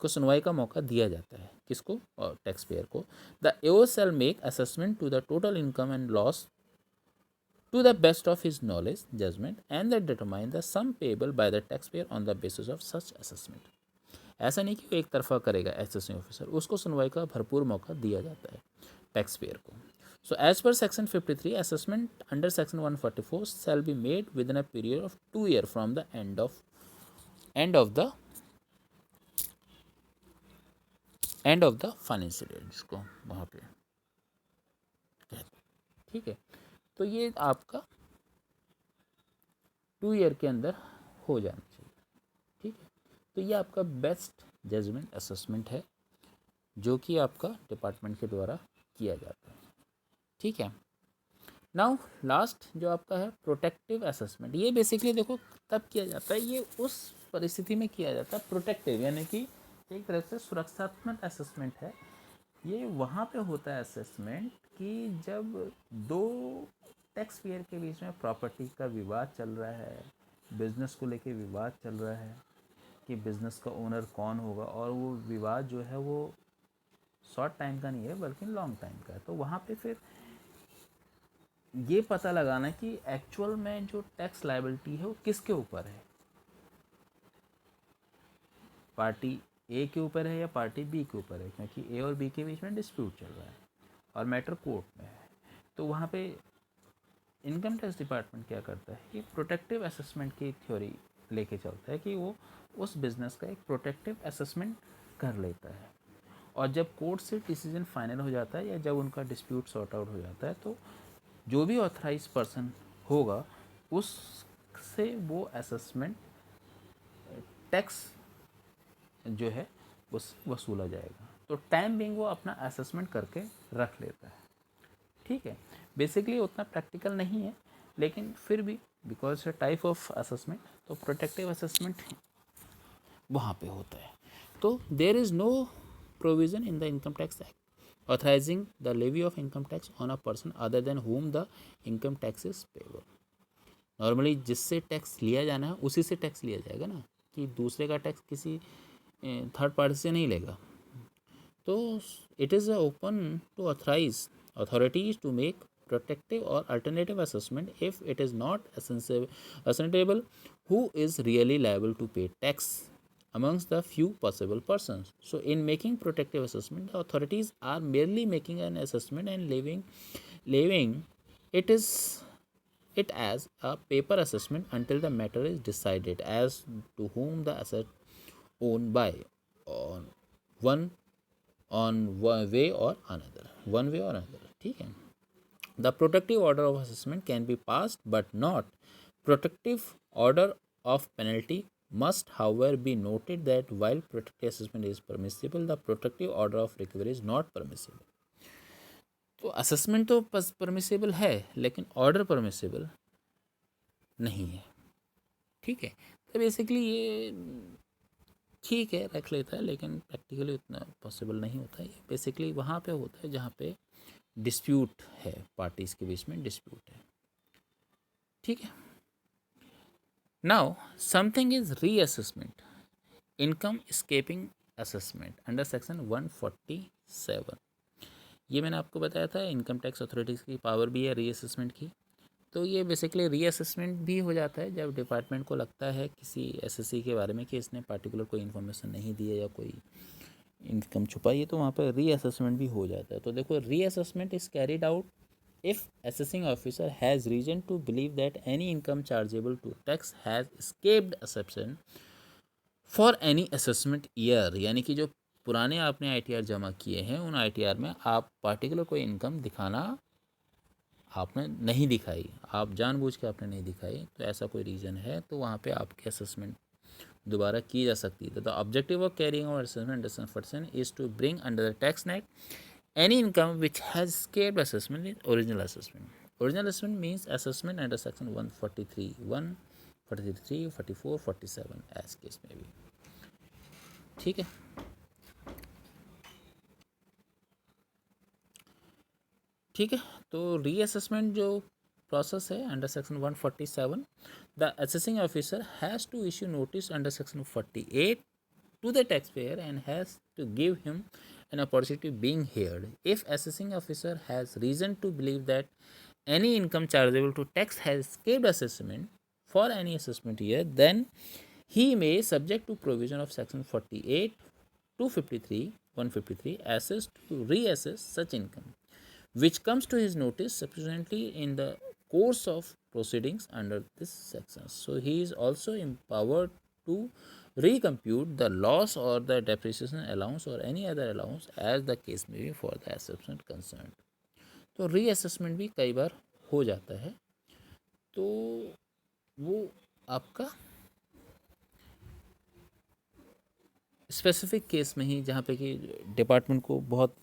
को सुनवाई का मौका दिया जाता है. किसको? Tax payer को. The AO shall make assessment to the total income and loss to the best of his knowledge, judgment and that determine the sum payable by the taxpayer on the basis of such assessment. ऐसा नहीं कि वो एक तरफा करेगा assessing officer, उसको सुनवाई का भरपूर मौका दिया जाता है टैक्स पेयर को. So as per section 53, assessment under section 144 shall be made within a period of 2 years from the end of the financial year, जिसको वहाँ पे कहते हैं. ठीक है, तो ये आपका 2 year के अंदर हो जाना चाहिए. ठीक है, तो ये आपका बेस्ट जजमेंट असेसमेंट है जो कि आपका डिपार्टमेंट के द्वारा किया जाता है. ठीक है, नाउ लास्ट जो आपका है प्रोटेक्टिव असेसमेंट. ये बेसिकली देखो तब किया जाता है, ये उस परिस्थिति में किया जाता है प्रोटेक्टिव, यानी कि एक तरह से सुरक्षात्मक असेसमेंट है. ये वहाँ पे होता है असेसमेंट कि जब दो टैक्स पेयर के बीच में प्रॉपर्टी का विवाद चल रहा है, बिजनेस को लेके विवाद चल रहा है कि बिजनेस का ओनर कौन होगा, और वो विवाद जो है वो शॉर्ट टाइम का नहीं है बल्कि लॉन्ग टाइम का है. तो वहाँ पे फिर ये पता लगाना कि एक्चुअल में जो टैक्स लायबिलिटी है वो किसके ऊपर है, पार्टी ए के ऊपर है या पार्टी बी के ऊपर है, क्योंकि ए और बी के बीच में डिस्प्यूट चल रहा है और मैटर कोर्ट में है. तो वहाँ पे इनकम टैक्स डिपार्टमेंट क्या करता है कि प्रोटेक्टिव असेसमेंट की थ्योरी लेके चलता है कि वो उस बिज़नेस का एक प्रोटेक्टिव असेसमेंट कर लेता है, और जब कोर्ट से डिसीजन फाइनल हो जाता है या जब उनका डिस्प्यूट सॉर्ट आउट हो जाता है, तो जो भी ऑथराइज पर्सन होगा उससे वो असेसमेंट टैक्स जो है उस वसूला जाएगा. तो टाइम बिंग वो अपना असेसमेंट करके रख लेता है. ठीक है, बेसिकली उतना प्रैक्टिकल नहीं है, लेकिन फिर भी बिकॉज टाइप ऑफ असेसमेंट, तो प्रोटेक्टिव असेसमेंट वहाँ पे होता है. तो there is no provision in the income tax act authorizing the levy of income tax on a person other than whom the income tax is payable. Normally जिससे tax लिया जाना है उसी से टैक्स लिया जाएगा ना, कि दूसरे का टैक्स किसी थर्ड पार्टी से नहीं लेगा. तो it is open to authorise authorities to make protective or alternative assessment if it is not ascertainable who is really liable to pay tax amongst the few possible persons. So in making protective assessment, the authorities are merely making an assessment and leaving it as a paper assessment until the matter is decided as to whom the asset owned by on one way or another. ठीक है, the protective order of assessment can be passed but not protective order of penalty. Must however be noted that while protective assessment is permissible, the protective order of recovery is not permissible. तो assessment तो permissible है लेकिन order permissible नहीं है. ठीक है, तो basically ये ठीक है रख लेता है, लेकिन प्रैक्टिकली उतना पॉसिबल नहीं होता है. ये बेसिकली वहाँ पे होता है जहाँ पे डिस्प्यूट है, पार्टीज के बीच में डिस्प्यूट है. ठीक है, now something is reassessment, income escaping assessment under section 147. ये मैंने आपको बताया था इनकम टैक्स अथॉरिटीज़ की पावर भी है रीअसेसमेंट की. तो ये बेसिकली रीअसेसमेंट भी हो जाता है जब डिपार्टमेंट को लगता है किसी एसएससी के बारे में कि इसने पार्टिकुलर कोई इन्फॉर्मेशन नहीं दी है या कोई इनकम छुपाई है, तो वहाँ पर रीअसेसमेंट भी हो जाता है. तो देखो reassessment is carried out if assessing officer has reason to believe that any income chargeable to tax has escaped exception for any assessment year, यानी कि जो पुराने आपने ITR जमा किए हैं उन ITR में आप पार्टिकुलर कोई इनकम दिखाना आपने नहीं दिखाई, आप जानबूझ के आपने नहीं दिखाई, तो ऐसा कोई रीज़न है तो वहाँ पे आपकी असेसमेंट दोबारा की जा सकती है. The objective of carrying out assessment person is to bring under the tax net any income which has escaped assessment is original assessment. Original assessment means assessment under section 143, 143, 44, 47 as case may be. ठीक है. ठीक है, तो reassessment जो process है under section 147, the assessing officer has to issue notice under section 48 to the taxpayer and has to give him an opportunity being heard. If assessing officer has reason to believe that any income chargeable to tax has escaped assessment for any assessment year, then he may, subject to provision of section 48, 253, 153, assess to reassess such income, which comes to his notice subsequently in the course of proceedings under this section. So he is also empowered to recompute the loss or the depreciation allowance or any other allowance as the case may be for the assessment concerned. तो reassessment भी कई बार हो जाता है, तो वो आपका specific case में ही जहाँ पे कि डिपार्टमेंट को बहुत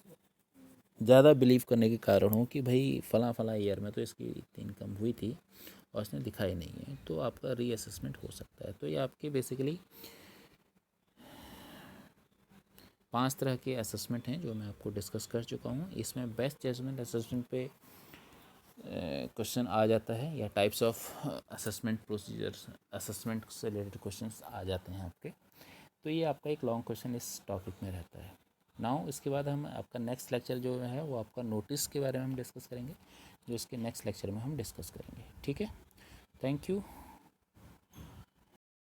ज़्यादा बिलीव करने के कारण हो कि भाई फला ईयर में तो इसकी इतनी इनकम हुई थी और इसने दिखाई नहीं है, तो आपका रीअसेसमेंट हो सकता है. तो ये आपके बेसिकली 5 तरह के असेसमेंट हैं जो मैं आपको डिस्कस कर चुका हूँ. इसमें बेस्ट जजमेंट असेसमेंट पे क्वेश्चन आ जाता है या types of assessment procedures assessment से रिलेटेड क्वेश्चंस आ जाते हैं आपके. तो ये आपका एक लॉन्ग क्वेश्चन इस टॉपिक में रहता है. नाउ इसके बाद हम आपका नेक्स्ट लेक्चर जो है वो आपका नोटिस के बारे में हम डिस्कस करेंगे, जो इसके नेक्स्ट लेक्चर में हम डिस्कस करेंगे. ठीक है, थैंक यू.